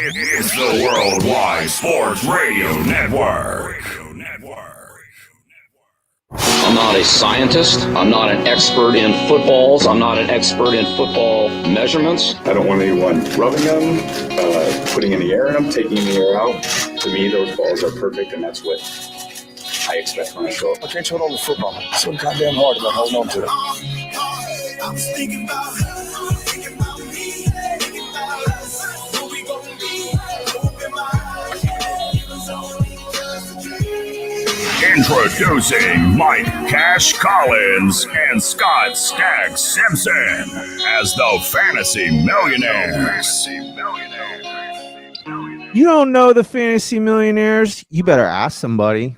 It's the Worldwide Sports Radio Network. I'm not a scientist. I'm not an expert in footballs. I'm not an expert in football measurements. I don't want anyone rubbing them, putting in the air in them, taking the air out. To me, those balls are perfect, and that's what I expect when I show up. I can't hold on to football. It's so goddamn hard about holding on to it. I was thinking about her, thinking about me, thinking about us. Who we gonna be? Open my eyes, it was only just a dream. Introducing Mike Cash Collins and Scott Stagg Simpson as the Fantasy Millionaires. You don't know the Fantasy Millionaires? You better ask somebody.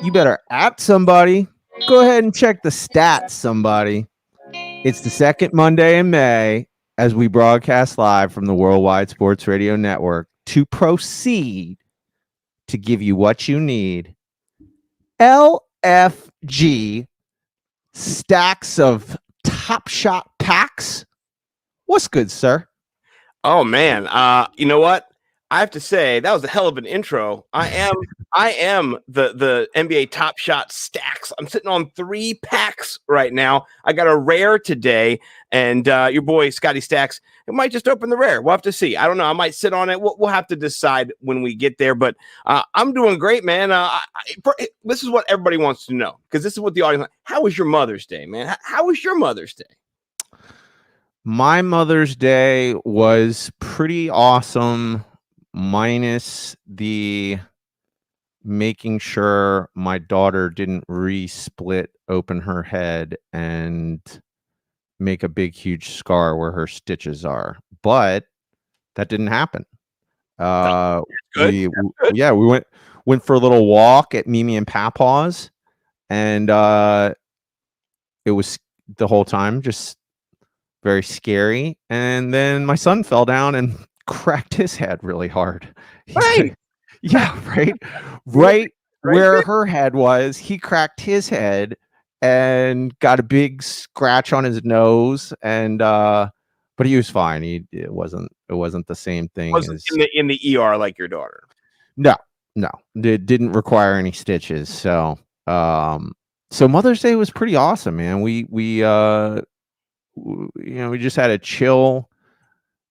You better at somebody. Go ahead and check the stats, somebody. It's the second Monday in May as we broadcast live from the Worldwide Sports Radio Network to proceed to give you what you need. LFG stacks of Top Shot packs. What's good, sir? Oh man, you know what? I have to say that was a hell of an intro. I am the NBA Top Shot stacks. I'm sitting on 3 packs right now. I got a rare today, and your boy Scotty Stacks, it might just open the rare. We'll have to see. I don't know. I might sit on it. We'll have to decide when we get there. But I'm doing great, man. This is what everybody wants to know, because this is what the audience. How was your Mother's Day, man? How was your Mother's Day? My Mother's Day was pretty awesome. Minus the making sure my daughter didn't re-split open her head and make a big, huge scar where her stitches are. But that didn't happen. We went for a little walk at Mimi and Papaw's, and it was the whole time just very scary. And then my son fell down and cracked his head really hard. Right. Yeah, right where her head was, he cracked his head and got a big scratch on his nose, and but he was fine. It wasn't the same thing. Wasn't in the ER like your daughter. No, it didn't require any stitches. So Mother's Day was pretty awesome, man. We just had a chill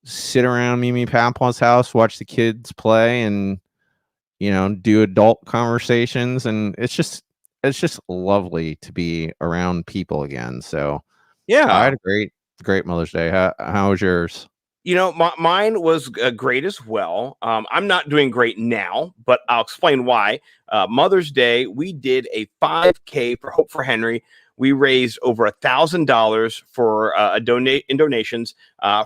sit around Mimi Papaw's house, watch the kids play, and do adult conversations, and it's just lovely to be around people again. So yeah, I had a great Mother's Day. How was yours? Mine was great as well. I'm not doing great now, but I'll explain why. Mother's Day, we did a 5K for Hope for Henry. We raised over $1,000 for donations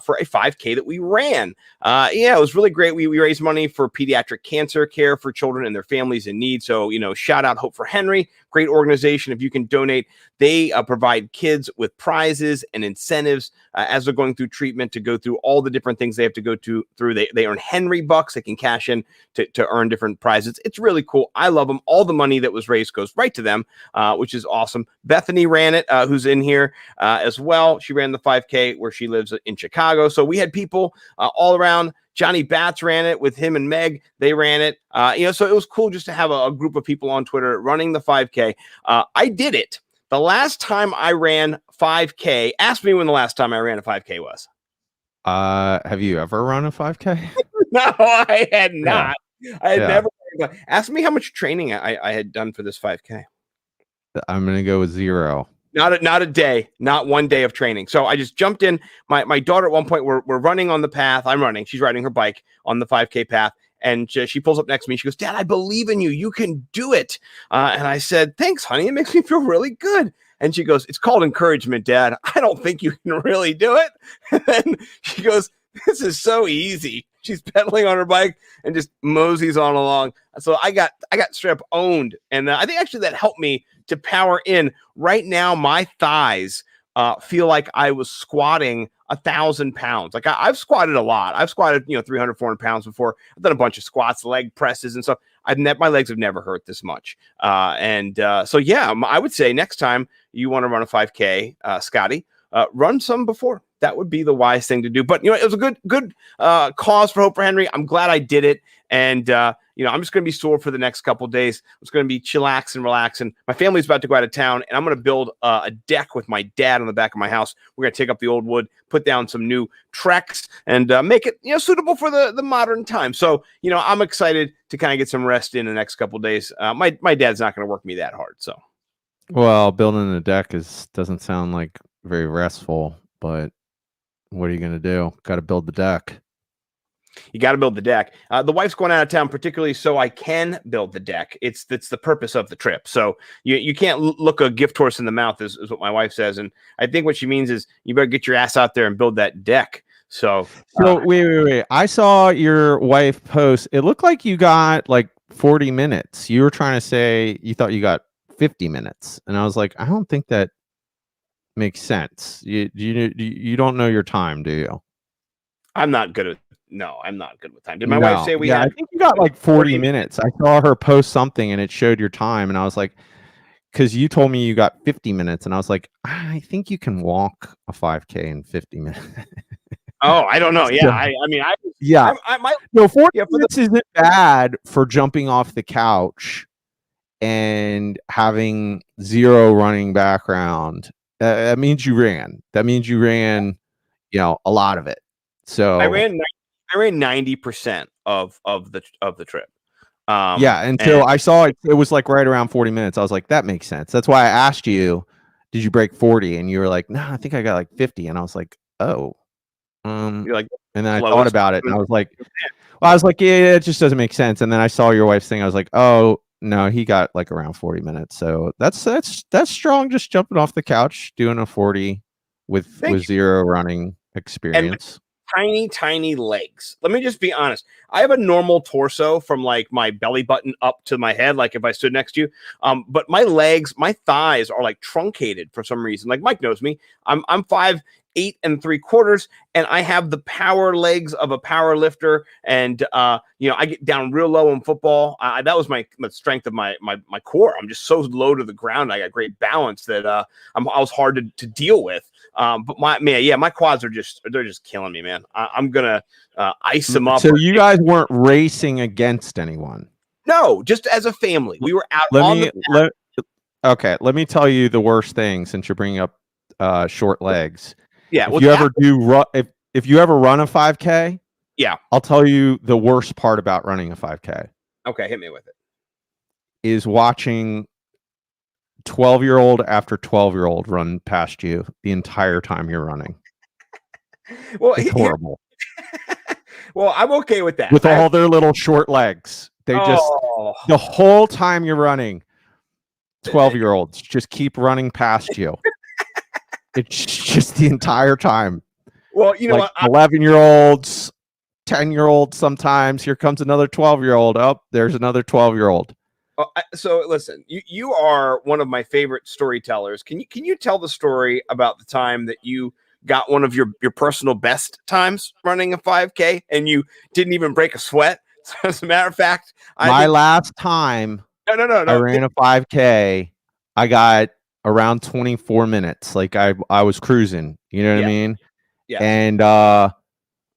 for a 5K that we ran. It was really great. We raised money for pediatric cancer care for children and their families in need. So, shout out Hope for Henry. Great organization. If you can donate, they provide kids with prizes and incentives as they're going through treatment to go through all the different things they have to go through. They earn Henry bucks. They can cash in to earn different prizes. It's really cool. I love them. All the money that was raised goes right to them, which is awesome. Bethany ran it, who's in here as well. She ran the 5K where she lives in Chicago. So we had people all around. Johnny Batts ran it with him and Meg. They ran it. So it was cool just to have a group of people on Twitter running the 5K. I did it. The last time I ran 5K, ask me when the last time I ran a 5K was. Have you ever run a 5K? No, I had not. Yeah. I had never. Ask me how much training I had done for this 5K. I'm going to go with 0. Not a day, not one day of training. So I just jumped in. My daughter at one point, we're running on the path. I'm running. She's riding her bike on the 5K path. And she pulls up next to me. She goes, "Dad, I believe in you. You can do it." And I said, "Thanks, honey. It makes me feel really good." And she goes, "It's called encouragement, Dad. I don't think you can really do it." And then she goes, "This is so easy." She's pedaling on her bike and just moseys on along. So I got straight up owned. And I think actually that helped me to power in. Right now, my thighs feel like I was squatting 1,000 pounds. Like I've squatted a lot. I've squatted, 300, 400 pounds before. I've done a bunch of squats, leg presses and stuff. My legs have never hurt this much. So yeah, I would say next time you want to run a 5K, Scotty, run some before. that would be the wise thing to do. But it was a good cause for Hope for Henry. I'm glad I did it, and I'm just going to be sore for the next couple days. It's going to be chillax and relaxing. My family's about to go out of town, and I'm going to build a deck with my dad on the back of my house. We're going to take up the old wood, put down some new Treks, and make it suitable for the modern time. So I'm excited to kind of get some rest in the next couple days. My dad's not going to work me that hard. So, Well, building a deck doesn't sound like very restful, but what are you going to do? Got to build the deck. You got to build the deck. The wife's going out of town, particularly so I can build the deck. It's the purpose of the trip. So you can't look a gift horse in the mouth is what my wife says. And I think what she means is you better get your ass out there and build that deck. So wait. I saw your wife post. It looked like you got like 40 minutes. You were trying to say you thought you got 50 minutes. And I was like, I don't think that makes sense. You don't know your time, do you? I'm not good at I'm not good with time. Did my wife say we had? I think you got like 40 minutes. I saw her post something and it showed your time, and I was like, because you told me you got 50 minutes, and I was like, I think you can walk a 5K in 50 minutes. Oh, I don't know. Yeah, No, 40 minutes isn't bad for jumping off the couch and having zero running background. That means you ran. That means you ran, a lot of it. So I ran 90% of the trip. Until I saw it was like right around 40 minutes. I was like, that makes sense. That's why I asked you, did you break 40? And you were like, no, I think I got like 50. And I was like, oh. You're like, and then I thought about it, and I was like, yeah, it just doesn't make sense. And then I saw your wife's thing. I was like, oh no, he got like around 40 minutes. So that's strong. Just jumping off the couch, doing a 40 with zero running experience. And tiny legs. Let me just be honest. I have a normal torso from like my belly button up to my head, like if I stood next to you. But my legs, my thighs are like truncated for some reason. Like Mike knows me. I'm 5'8 3/4, and I have the power legs of a power lifter. And I get down real low in football. That was the strength of my core. I'm just so low to the ground. I got great balance that I was hard to deal with. But my quads they're just killing me, man. I'm gonna ice them up. So you guys weren't racing against anyone? No, just as a family. We were out. Let me tell you the worst thing, since you're bringing up short legs. Yeah. If you ever run a 5K, I'll tell you the worst part about running a 5K. Okay, hit me with it. Is watching 12-year-old after 12-year-old run past you the entire time you're running. Well, it's horrible. Well, I'm okay with that. With all their little short legs. The whole time you're running, 12-year-olds just keep running past you. It's just the entire time. Well, you know what? 11-year-olds, 10-year-olds sometimes. Here comes another 12-year-old. Oh, there's another 12-year-old. So listen, you are one of my favorite storytellers. Can you tell the story about the time that you got one of your personal best times running a 5K and you didn't even break a sweat? As a matter of fact, last time I ran a 5K, I got around 24 minutes. Like I was cruising, you know what I mean? Yeah. And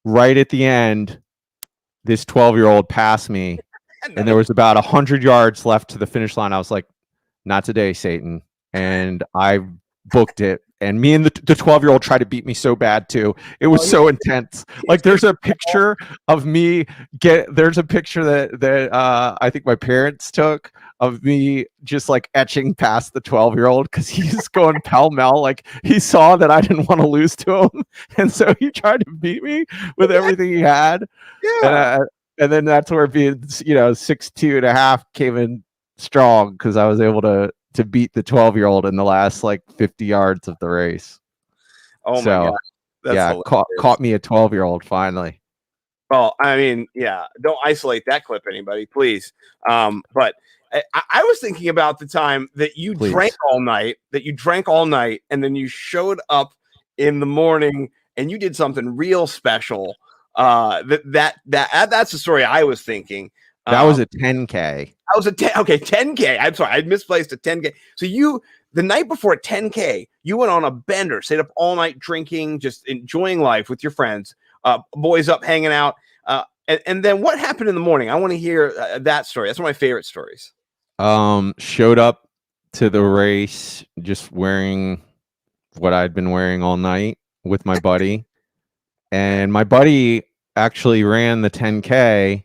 right at the end, this 12-year-old passed me. And there was about 100 yards left to the finish line. I was like, not today, Satan. And I booked it. And me and the 12-year-old tried to beat me so bad too. It was so intense. Like there's a picture of me there's a picture that I think my parents took of me just like etching past the 12-year-old because he's going pell-mell. Like he saw that I didn't want to lose to him. And so he tried to beat me with everything he had. Yeah. And then that's where being, 6'2.5" came in strong because I was able to beat the 12-year-old in the last like 50 yards of the race. Oh my God. Caught me a 12-year-old finally. Well, I mean, don't isolate that clip, anybody, please. But I was thinking about the time that you drank all night, and then you showed up in the morning and you did something real special. That's the story I was thinking. That was a 10K. I was 10K. I'm sorry, I misplaced a 10K. So the night before a 10K, you went on a bender, stayed up all night drinking, just enjoying life with your friends, boys up hanging out. And then what happened in the morning? I want to hear that story. That's one of my favorite stories. Showed up to the race just wearing what I'd been wearing all night with my buddy. And my buddy actually ran the 10K,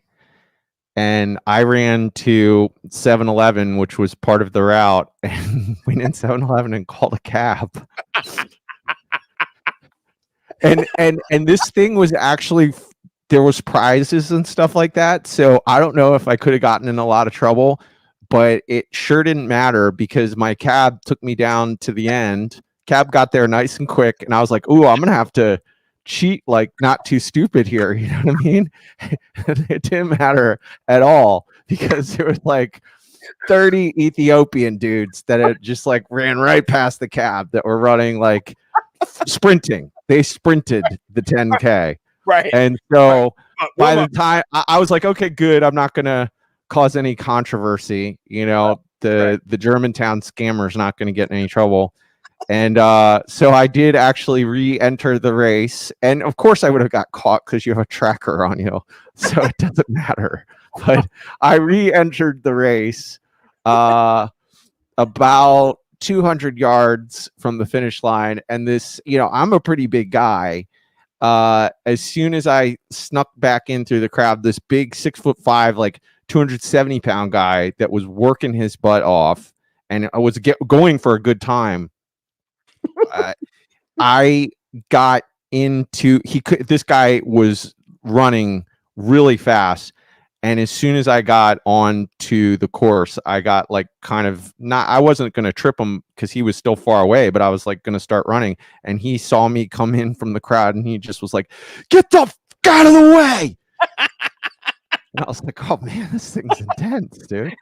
and I ran to 7-Eleven, which was part of the route, and went in 7-Eleven and called a cab. and this thing was actually, there was prizes and stuff like that. So I don't know if I could have gotten in a lot of trouble, but it sure didn't matter because my cab took me down to the end. Cab got there nice and quick, and I was like, ooh, I'm gonna have to cheat like not too stupid here, you know what I mean? It didn't matter at all because there was like 30 Ethiopian dudes that had just like ran right past the cab that were running like sprinting. They sprinted the 10K. Right. And so by the time I was like, okay, good, I'm not gonna cause any controversy, you know. The Germantown scammer's not gonna get in any trouble. And so I did actually re-enter the race, and of course I would have got caught because you have a tracker on you, so it doesn't matter. But I re-entered the race about 200 yards from the finish line, and this, you know, I'm a pretty big guy. As soon as I snuck back in through the crowd, this big 6'5", like 270-pound guy that was working his butt off, and I was going for a good time. I got into this guy was running really fast, and as soon as I got onto the course, I got like kind of not, I wasn't going to trip him because he was still far away, but I was like going to start running, and he saw me come in from the crowd, and he just was like, "Get the f out of the way!" And I was like, "Oh man, this thing's intense, dude."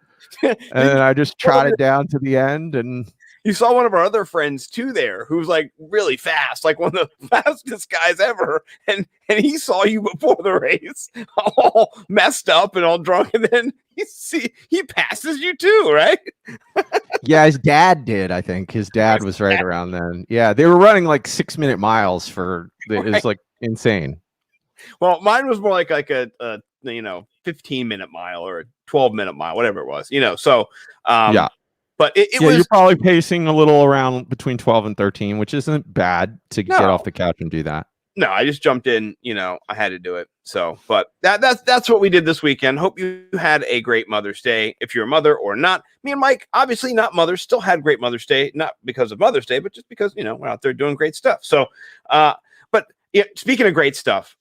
And then I just trotted down to the end, and you saw one of our other friends too there who's like really fast, like one of the fastest guys ever. And he saw you before the race, all messed up and all drunk. And then he passes you too, right? Yeah, his dad did, I think. His dad was right around then. Yeah, they were running like 6-minute miles for it was like insane. Well, mine was more like a 15-minute mile or a 12-minute mile, whatever it was, you know. So yeah. But it was, you're probably pacing a little around between 12 and 13, which isn't bad to get off the couch and do that. No, I just jumped in, you know, I had to do it. So, but that's what we did this weekend. Hope you had a great Mother's Day. If you're a mother or not, me and Mike, obviously not mothers, still had great Mother's Day, not because of Mother's Day, but just because, you know, we're out there doing great stuff. So, but yeah, speaking of great stuff,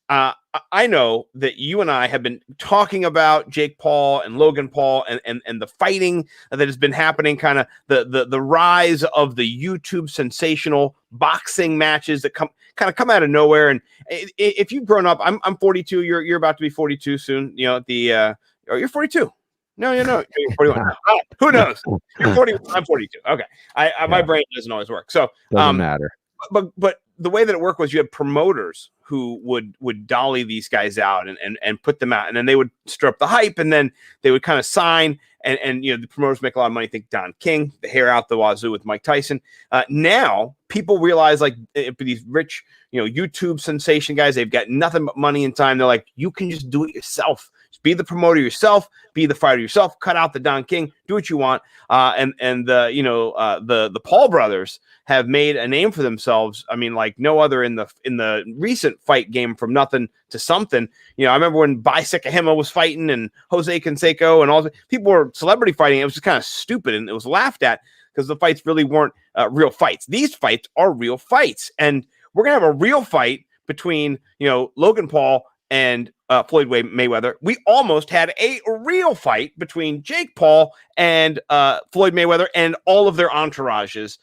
I know that you and I have been talking about Jake Paul and Logan Paul and the fighting that has been happening, kind of the rise of the YouTube sensational boxing matches that come out of nowhere. And if you've grown up, I'm 42. You're about to be 42 soon. You know, you're 42. No, you're 41. Who knows? You're 41. I'm 42. Okay. My brain doesn't always work. So doesn't matter. But the way that it worked was you had promoters who would dolly these guys out and put them out, and then they would stir up the hype, and then they would kind of sign, and you know, the promoters make a lot of money. Think Don King, the hair out the wazoo with Mike Tyson. Now people realize, like, these rich, you know, YouTube sensation guys, they've got nothing but money and time. They're like, you can just do it yourself. Just be the promoter yourself, be the fighter yourself, cut out the Don King, do what you want. And the Paul brothers have made a name for themselves. I mean, like no other in the recent fight game, from nothing to something. You know, I remember when Bai Sekahima was fighting and Jose Canseco and all the people were celebrity fighting. It was just kind of stupid, and it was laughed at because the fights really weren't real fights. These fights are real fights, and we're gonna have a real fight between, you know, Logan Paul and Floyd Mayweather. We almost had a real fight between Jake Paul and Floyd Mayweather and all of their entourages,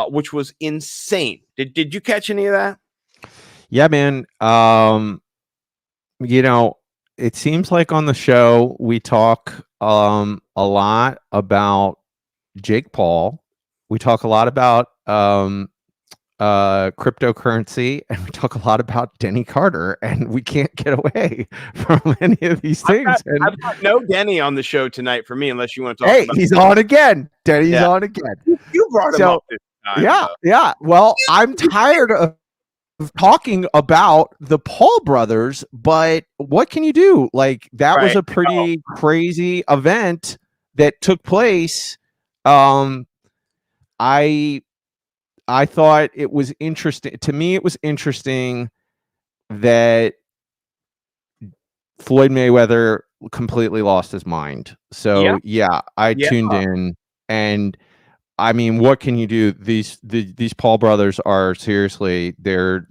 which was insane. Did you catch any of that? Yeah, man. You know, it seems like on the show we talk a lot about Jake Paul. We talk a lot about cryptocurrency, and we talk a lot about Denny Carter, and we can't get away from any of these things. I've got no Denny on the show tonight for me, unless you want to talk about He's on again. Denny's on again. You brought him up this time. Yeah. Well, I'm tired of talking about the Paul brothers, but what can you do? Like, that was a pretty crazy event that took place. I thought it was interesting. To me, it was interesting that Floyd Mayweather completely lost his mind. So I tuned in, and I mean, what can you do? These Paul brothers are seriously, they're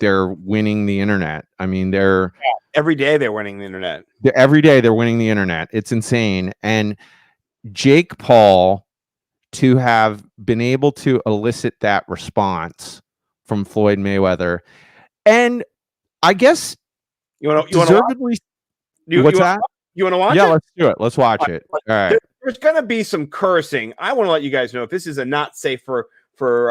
winning the internet. I mean, every day they're winning the internet. Every day they're winning the internet. It's insane. And Jake Paul, to have been able to elicit that response from Floyd Mayweather, and I guess you want to what's that? You want to watch it? Yeah, let's do it. Let's watch it. All right. There's going to be some cursing. I want to let you guys know, if this is a not safe for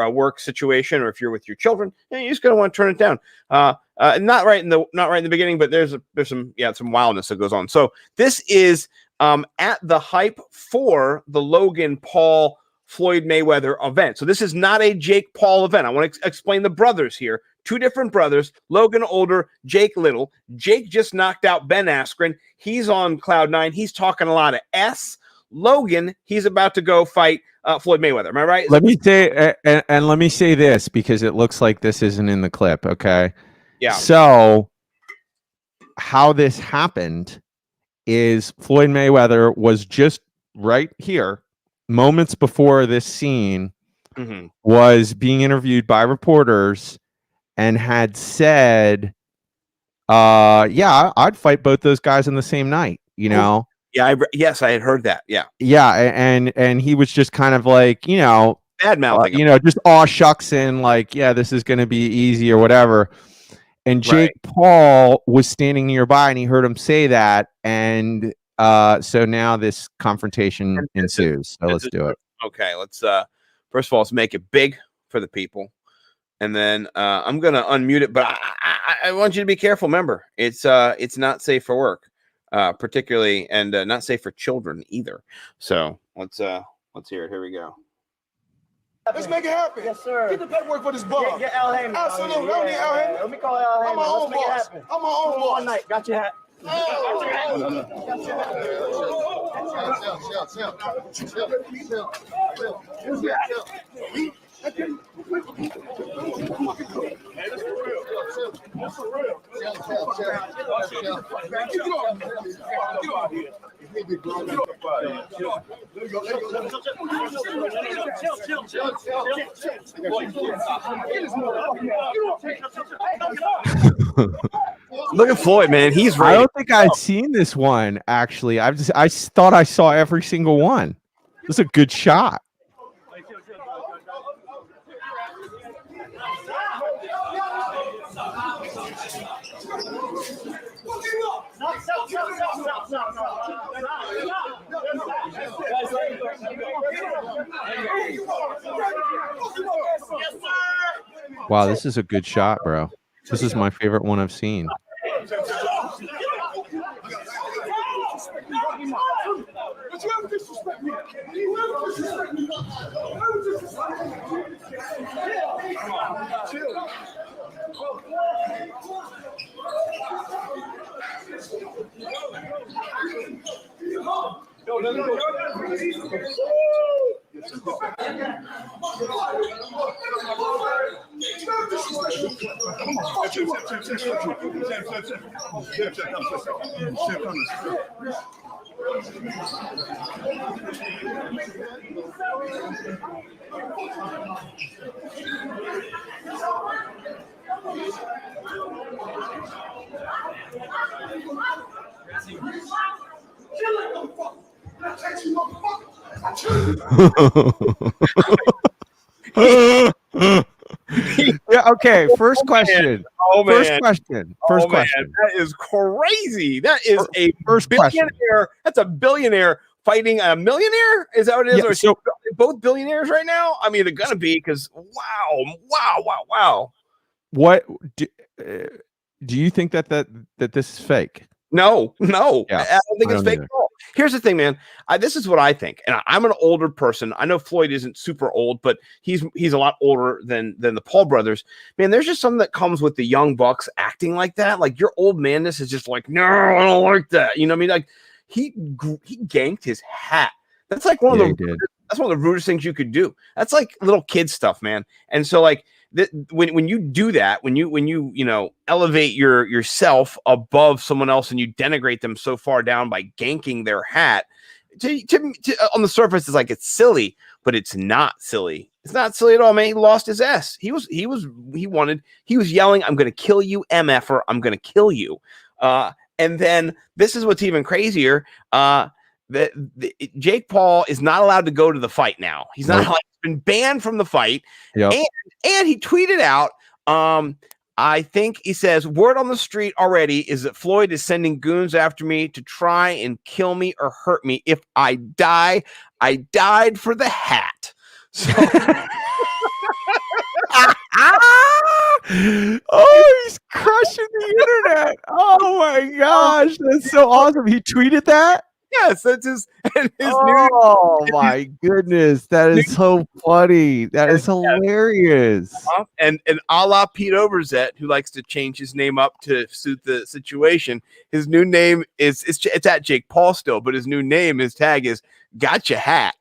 a work situation, or if you're with your children, you're just going to want to turn it down. Not right in the beginning, but there's some wildness that goes on. So this is at the hype for the Logan Paul Floyd Mayweather event. So this is not a Jake Paul event. I want to explain the brothers here. Two different brothers, Logan older, Jake little. Jake just knocked out Ben Askren. He's on cloud nine. He's talking a lot of S. Logan, he's about to go fight Floyd Mayweather. Am I right? Let me say, and let me say this, because it looks like this isn't in the clip. Okay. Yeah. So how this happened is Floyd Mayweather was just right here, moments before this scene, was being interviewed by reporters, and had said, I'd fight both those guys in the same night, you know? Yeah, I had heard that. Yeah. Yeah, and he was just kind of like, bad mouthing, just aw shucks, and like, yeah, this is going to be easy or whatever. And Jake Paul was standing nearby, and he heard him say that, and so now this confrontation ensues. So let's do it. Okay, let's first of all, let's make it big for the people, and then I'm gonna unmute it. But I want you to be careful. Remember, it's not safe for work, particularly, and not safe for children either. So let's hear it. Here we go. Let's make it happen. Yes, sir. Get the paperwork for this ball. Get Al Heyman. Absolutely. I don't need Al Heyman. Let me call Al Heyman. I'm my own boss. I'm my own boss. One night. Got your hat. Look at Floyd, man. He's right. I don't think I've seen this one, actually. I thought I saw every single one. This is a good shot. Wow, this is a good shot, bro. This is my favorite one I've seen. Yeah, okay. First question. First question. That is crazy. That is a first billionaire. question. That's a billionaire fighting a millionaire? Is that what it is? Yeah, Or so both billionaires right now? I mean, they're gonna be because wow. what do you think that this is fake? No, Yeah, I don't think I it's don't fake either. at all. Here's the thing, man. This is what I think, and I'm an older person. I know Floyd isn't super old, but he's a lot older than the Paul brothers. Man, there's just something that comes with the young bucks acting like that. Like your old manness is just like, no, I don't like that. You know what I mean? Like he ganked his hat. That's like one of the rudest things you could do. That's like little kid stuff, man. And so like when you do that, when you elevate yourself above someone else and you denigrate them so far down by ganking their hat, on the surface, it's like it's silly, but it's not silly. It's not silly at all, man. He lost his S. He was yelling, "I'm going to kill you, MFer. I'm going to kill you." And then this is what's even crazier. Jake Paul is not allowed to go to the fight now. He's not allowed, he's been banned from the fight. Yep. And he tweeted out, I think he says, word on the street already is that Floyd is sending goons after me to try and kill me or hurt me. If I die, I died for the hat. So oh, he's crushing the internet. Oh my gosh, that's so awesome. He tweeted that? yes, that's his Oh my goodness, that is so funny. That is hilarious. And a la Pete Overzet, who likes to change his name up to suit the situation. His new name is it's at Jake Paul still, but his new name, his tag is Gotcha Hat.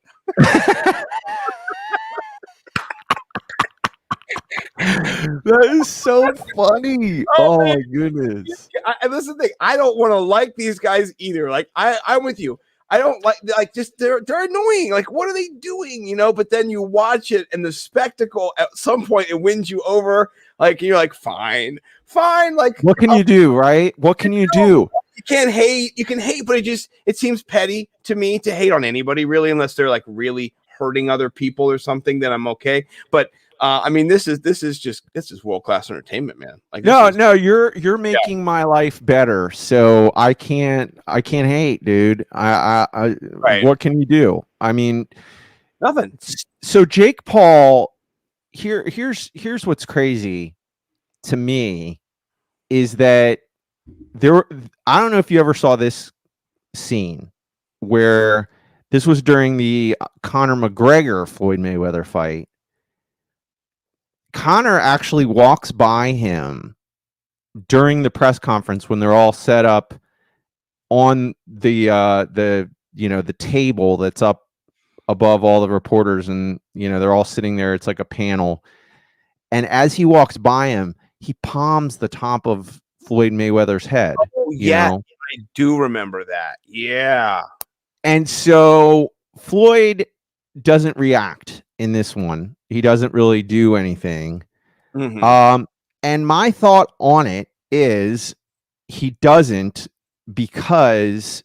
That is so funny. Oh my goodness. And this is the thing. I don't want to like these guys either. Like I'm with you. I don't like just they're annoying. Like, what are they doing? You know, but then you watch it and the spectacle at some point it wins you over. Like you're like, fine. Like What can you do, right? What can you do? You can't hate. You can hate, but it seems petty to me to hate on anybody really, unless they're like really hurting other people or something. Then I'm okay. But I mean, this is world-class entertainment, man. Like no, you're making my life better, so I can't hate, dude. I Right. What can you do? I mean, nothing. So Jake Paul, here's what's crazy to me is that I don't know if you ever saw this scene where this was during the Conor McGregor Floyd Mayweather fight. Conor actually walks by him during the press conference when they're all set up on the table that's up above all the reporters, and they're all sitting there. It's like a panel. And as he walks by him, he palms the top of Floyd Mayweather's head. Oh, yeah, I do remember that. Yeah. And so Floyd doesn't react in this one. He doesn't really do anything. Mm-hmm. And my thought on it is he doesn't, because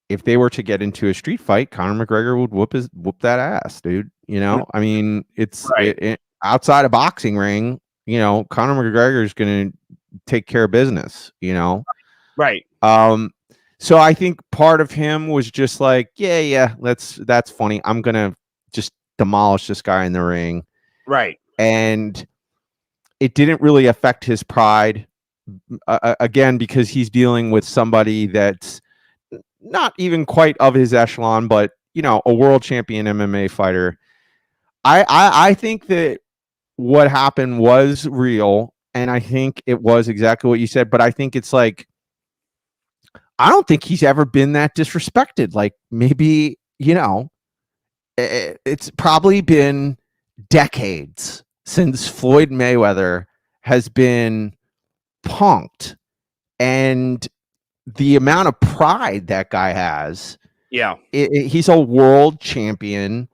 if they were to get into a street fight, Conor McGregor would whoop that ass, dude. I mean, it's right. Outside a boxing ring, Conor McGregor is going to take care of business, Right. So I think part of him was just like, yeah, that's funny. I'm going to just demolish this guy in the ring. Right. And it didn't really affect his pride, again, because he's dealing with somebody that's not even quite of his echelon, but, a world champion MMA fighter. I think that what happened was real. And I think it was exactly what you said, but I think it's like, I don't think he's ever been that disrespected. Like maybe, it's probably been decades since Floyd Mayweather has been punked, and the amount of pride that guy has. Yeah. He's a world champion.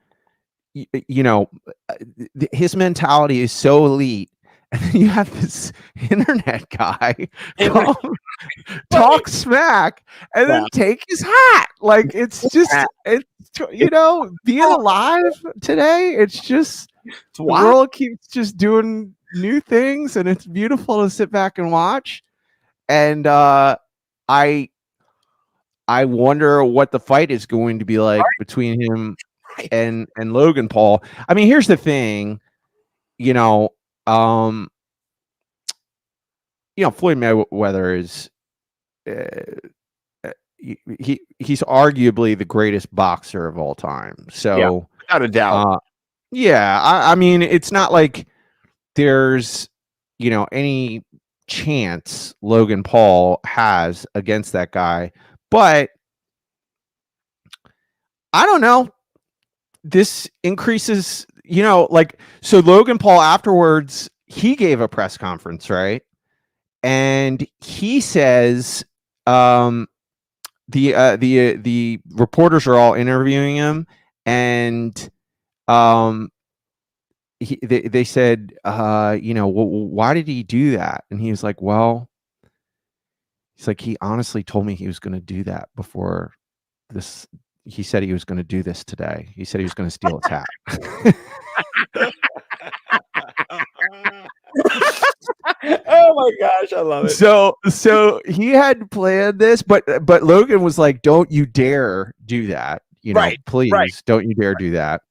His mentality is so elite. And then you have this internet guy talk smack and then take his hat. Like it's being alive today. It's just the world keeps just doing new things, and it's beautiful to sit back and watch. And I I wonder what the fight is going to be like between him and Logan Paul. I mean, here's the thing, you know, Floyd Mayweather is he's arguably the greatest boxer of all time. So without a doubt. I mean, it's not like there's, any chance Logan Paul has against that guy, but I don't know. This increases, so Logan Paul afterwards, he gave a press conference, right? And he says, the reporters are all interviewing him, and they said, why did he do that? And he was like, well, he's like, he honestly told me he was going to do that before this. He said he was going to do this today. He said he was going to steal his hat. Oh my gosh, I love it. So he had planned this, but Logan was like, "Don't you dare do that! Please, don't you dare do that!"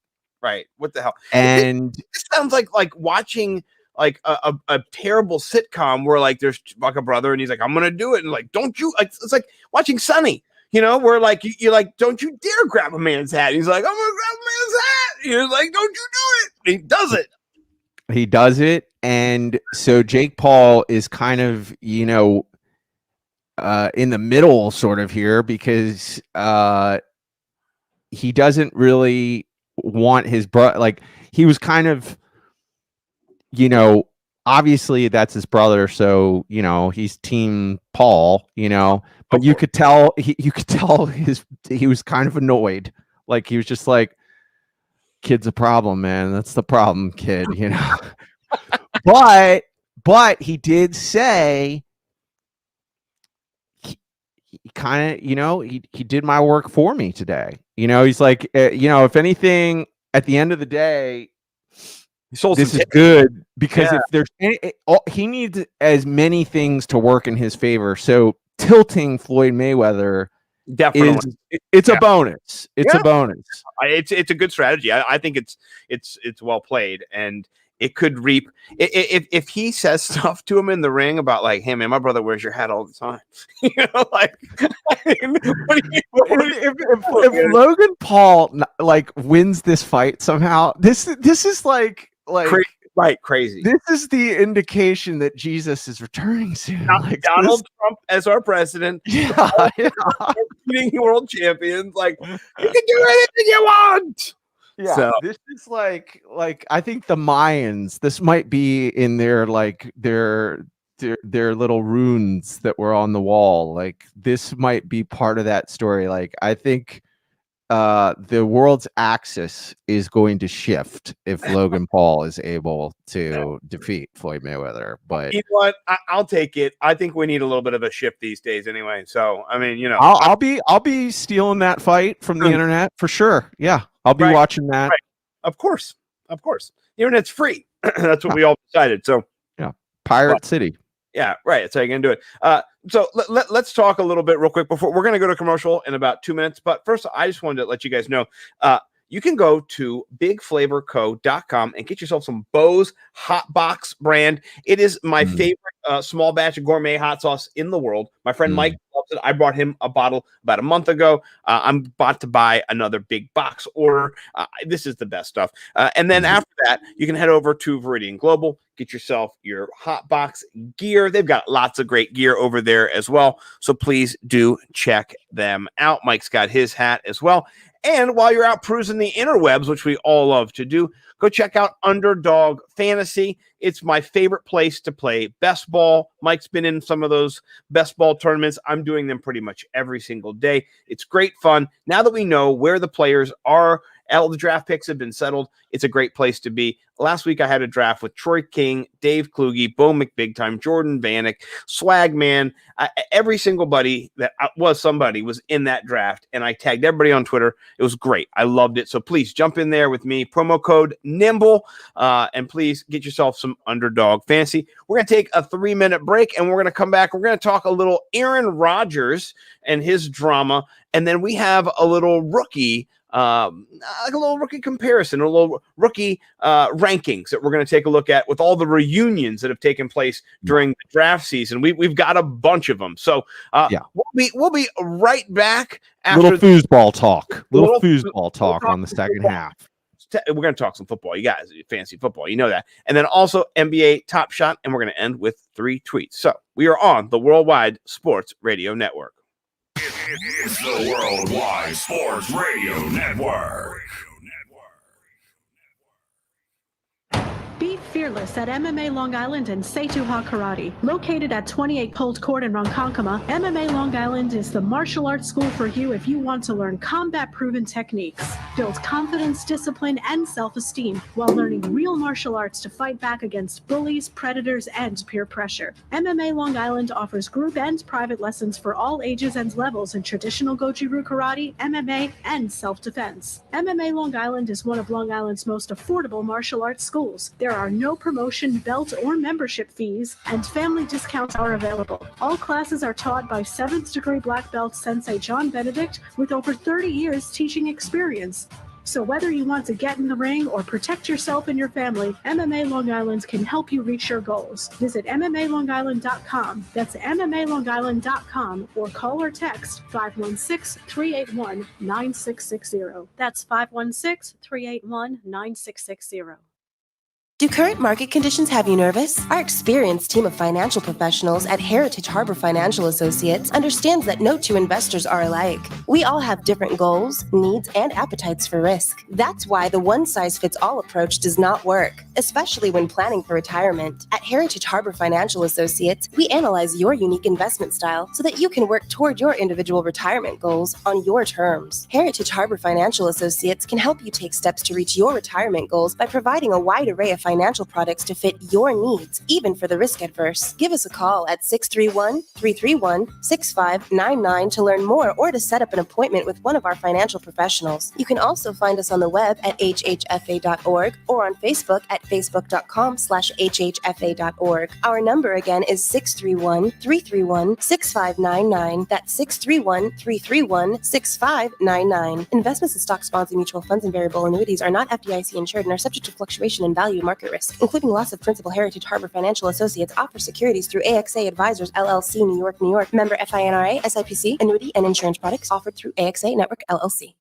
Right? What the hell? And it sounds like watching like a terrible sitcom where like there's like a brother and he's like, "I'm gonna do it," and like, "Don't you?" Like, it's like watching Sunny. Where like you're like, "Don't you dare grab a man's hat." And he's like, "I'm gonna grab a man's hat." And you're like, "Don't you do it?" And he does it. He does it, and so Jake Paul is kind of, in the middle sort of here, because he doesn't really want his brother. Like, he was kind of, obviously that's his brother, so he's team Paul, but you could tell he was kind of annoyed. Like, he was just like, "Kid's a problem, man. That's the problem, kid," but he did say he kind of, he did my work for me today. He's like, if anything, at the end of the day, this is good, because if there's he needs as many things to work in his favor. So tilting Floyd Mayweather, definitely, it's a bonus. It's a bonus. It's a good strategy. I think it's well played, and it could reap if he says stuff to him in the ring about like, "Hey man, my brother wears your hat all the time." If Logan Paul like wins this fight somehow, this is like crazy. This is the indication that Jesus is returning soon. Like, Donald Trump as our president. Yeah. Beating world champions. Like, you can do anything you want. Yeah. So this is like I think the Mayans, this might be in their their little runes that were on the wall. Like, this might be part of that story. Like, I think the world's axis is going to shift if Logan Paul is able to defeat Floyd Mayweather. But you know what? I'll take it. I think we need a little bit of a shift these days anyway. So, I mean, I'll be stealing that fight from the internet for sure. Yeah. I'll be watching that. Right. Of course. The internet's free. That's what we all decided. So yeah. Pirate City. Yeah, right. That's how you're going to do it. So let's talk a little bit real quick before we're going to go to commercial in about 2 minutes. But first, I just wanted to let you guys know, you can go to bigflavorco.com and get yourself some Bose Hot Box brand. It is my favorite small batch of gourmet hot sauce in the world. My friend Mike loves it. I brought him a bottle about a month ago. I'm about to buy another big box order. This is the best stuff. And then after that, you can head over to Viridian Global, get yourself your hot box gear. They've got lots of great gear over there as well. So please do check them out. Mike's got his hat as well. And while you're out perusing the interwebs, which we all love to do, go check out Underdog Fantasy. It's my favorite place to play best ball. Mike's been in some of those best ball tournaments. I'm doing them pretty much every single day. It's great fun. Now that we know where the players are All the draft picks have been settled. It's a great place to be. Last week I had a draft with Troy King, Dave Kluge, Bo McBigtime, Jordan Vanek, Swagman. Every single buddy that was somebody was in that draft, and I tagged everybody on Twitter. It was great. I loved it. So please jump in there with me. Promo code NIMBLE, and please get yourself some Underdog Fantasy. We're going to take a 3-minute break, and we're going to come back. We're going to talk a little Arron Rodgers and his drama, and then we have a little rookie like a little rookie comparison, a little rookie rankings that we're going to take a look at with all the reunions that have taken place during the draft season. We've got a bunch of them. So we'll be right back after little foosball talk. Little foosball talk on the second half. We're going to talk some football. You guys, fancy football, you know that. And then also NBA Top Shot, and we're going to end with 3 tweets. So we are on the Worldwide Sports Radio Network. It's the Worldwide Sports Radio Network. Be fearless at MMA Long Island and Seituha Karate. Located at 28 Cold Court in Ronkonkoma, MMA Long Island is the martial arts school for you if you want to learn combat-proven techniques, build confidence, discipline, and self-esteem while learning real martial arts to fight back against bullies, predators, and peer pressure. MMA Long Island offers group and private lessons for all ages and levels in traditional Goju-Ryu Karate, MMA, and self-defense. MMA Long Island is one of Long Island's most affordable martial arts schools. There are no promotion, belt, or membership fees, and family discounts are available. All classes are taught by 7th degree black belt Sensei John Benedict with over 30 years teaching experience. So whether you want to get in the ring or protect yourself and your family, MMA Long Island can help you reach your goals. Visit MMALongIsland.com. That's MMALongIsland.com, or call or text 516-381-9660. That's 516-381-9660. Do current market conditions have you nervous? Our experienced team of financial professionals at Heritage Harbor Financial Associates understands that no two investors are alike. We all have different goals, needs, and appetites for risk. That's why the one-size-fits-all approach does not work, especially when planning for retirement. At Heritage Harbor Financial Associates, we analyze your unique investment style so that you can work toward your individual retirement goals on your terms. Heritage Harbor Financial Associates can help you take steps to reach your retirement goals by providing a wide array of financial products to fit your needs, even for the risk adverse. Give us a call at 631-331-6599 to learn more or to set up an appointment with one of our financial professionals. You can also find us on the web at hhfa.org or on Facebook at facebook.com/hhfa.org. Our number again is 631-331-6599. That's 631-331-6599. Investments in stocks, bonds, and mutual funds and variable annuities are not FDIC insured and are subject to fluctuation in value and market risk, including loss of principal. Heritage Harbor Financial Associates offers securities through AXA Advisors LLC, New York, New York. Member FINRA, SIPC. Annuity and insurance products offered through AXA Network LLC.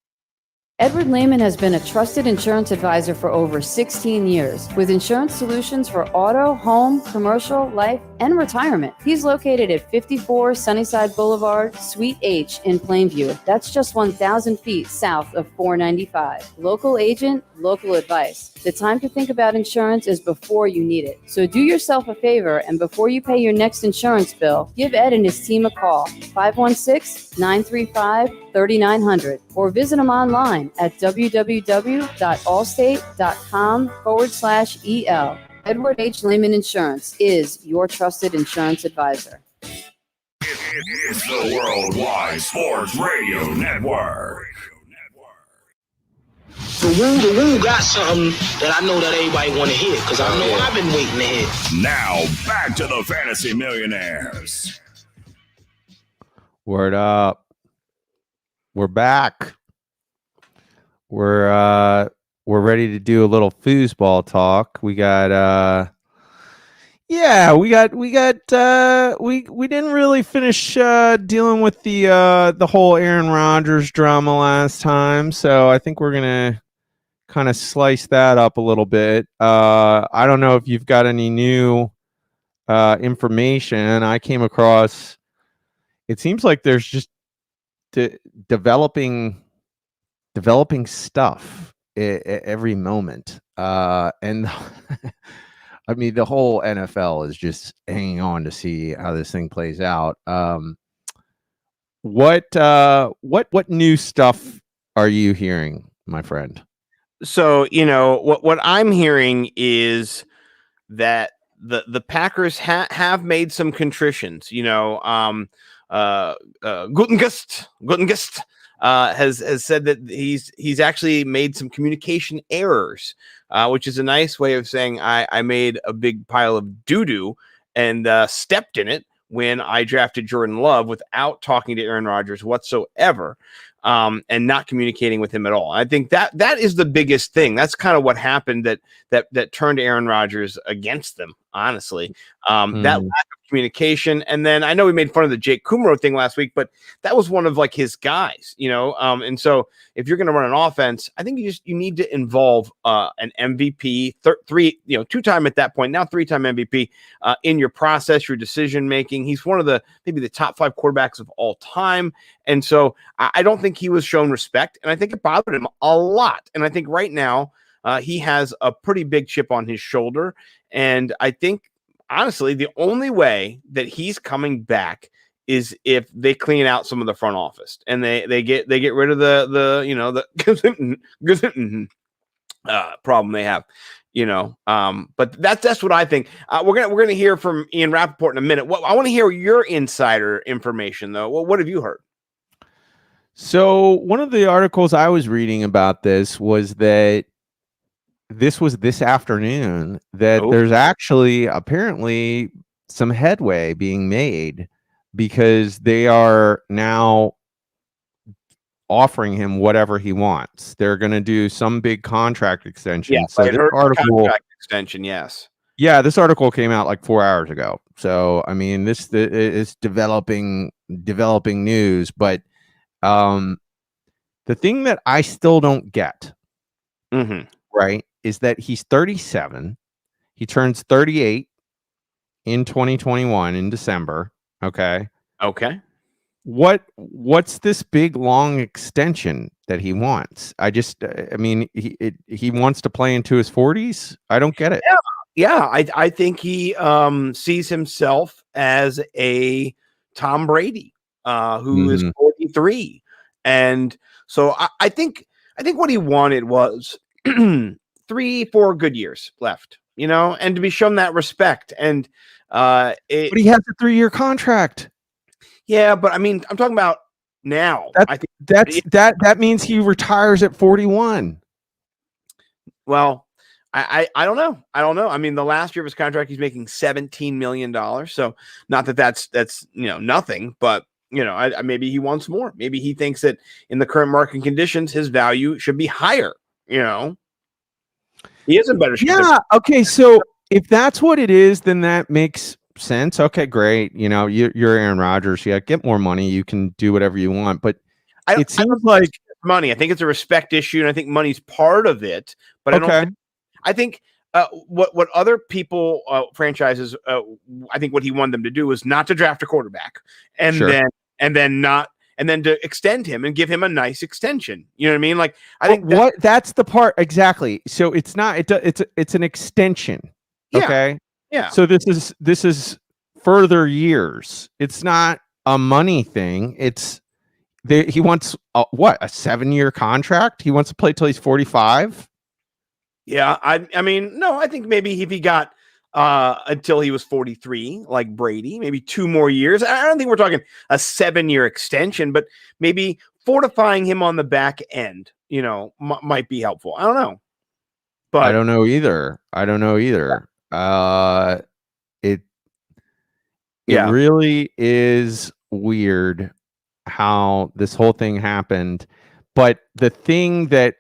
Edward Lehman has been a trusted insurance advisor for over 16 years with insurance solutions for auto, home, commercial, life, and retirement. He's located at 54 Sunnyside Boulevard, Suite H in Plainview. That's just 1,000 feet south of 495. Local agent, local advice. The time to think about insurance is before you need it. So do yourself a favor, and before you pay your next insurance bill, give Ed and his team a call, 516-935-3900, or visit them online at www.allstate.com/EL. Edward H. Lehman Insurance is your trusted insurance advisor. It's the Worldwide Sports Radio Network. The Woo got something that I know that everybody want to hear, because I know I've been waiting to hear. Now, back to the Fantasy Millionaires. Word up. We're back. We're ready to do a little foosball talk. We got we didn't really finish dealing with the whole Arron Rodgers drama last time, so I think we're gonna kind of slice that up a little bit. I don't know if you've got any new information. I came across, it seems like there's just developing stuff every moment, and I mean, the whole NFL is just hanging on to see how this thing plays out. What new stuff are you hearing, my friend? So, what I'm hearing is that the Packers have made some contritions. Gutengust has said that he's actually made some communication errors, which is a nice way of saying I made a big pile of doo-doo and stepped in it when I drafted Jordan Love without talking to Aaron Rodgers whatsoever. And not communicating with him at all. I think that is the biggest thing. That's kind of what happened that turned Aaron Rodgers against them, honestly. That lack of communication. And then I know we made fun of the Jake Kumro thing last week, but that was one of like his guys, and so if you're going to run an offense, I think you need to involve an MVP, two-time at that point, now three-time MVP in your process, your decision making. He's one of maybe the top 5 quarterbacks of all time. And so I don't think he was shown respect, and I think it bothered him a lot. And I think right now he has a pretty big chip on his shoulder. And I think, honestly, the only way that he's coming back is if they clean out some of the front office and they get rid of the problem they have. But that's what I think. We're gonna hear from Ian Rappaport in a minute. I want to hear your insider information, though. What have you heard? So one of the articles I was reading about this was that this was this afternoon that there's actually apparently some headway being made because they are now offering him whatever he wants. They're going to do some big contract extension. Yeah, so this article contract extension, yes. Yeah, this article came out like 4 hours ago. So I mean, this is developing news, but the thing that I still don't get, right, is that he's 37. He turns 38 in 2021 in December. Okay. What's this big long extension that he wants? I mean, he wants to play into his 40s. I don't get it. Yeah. I think he sees himself as a Tom Brady who is 43. And so I think what he wanted was 3-4 good years left, and to be shown that respect. And but he has a 3-year contract. Yeah, but I mean, I'm talking about now. I think that means he retires at 41. Well, I don't know. I mean, the last year of his contract, he's making $17 million. So not that's nothing, but maybe he wants more. Maybe he thinks that in the current market conditions, his value should be higher. He is in better shape. Yeah. Okay. So if that's what it is, then that makes sense. Okay, great. You're Aaron Rodgers. Yeah, get more money. You can do whatever you want. But it seems like money. I think it's a respect issue, and I think money's part of it. But I think what other people franchises, I think what he wanted them to do was not to draft a quarterback, and then to extend him and give him a nice extension. You know what I mean? Like I think that's the part exactly. So it's not. It's an extension. Yeah. Okay. Yeah. So this is further years. It's not a money thing. He wants a 7-year contract. He wants to play till he's 45. Yeah, I mean, no, I think maybe if he got until he was 43, like Brady, maybe 2 more years. I don't think we're talking a 7-year extension, but maybe fortifying him on the back end, might be helpful. I don't know. But I don't know either. It really is weird how this whole thing happened. But the thing that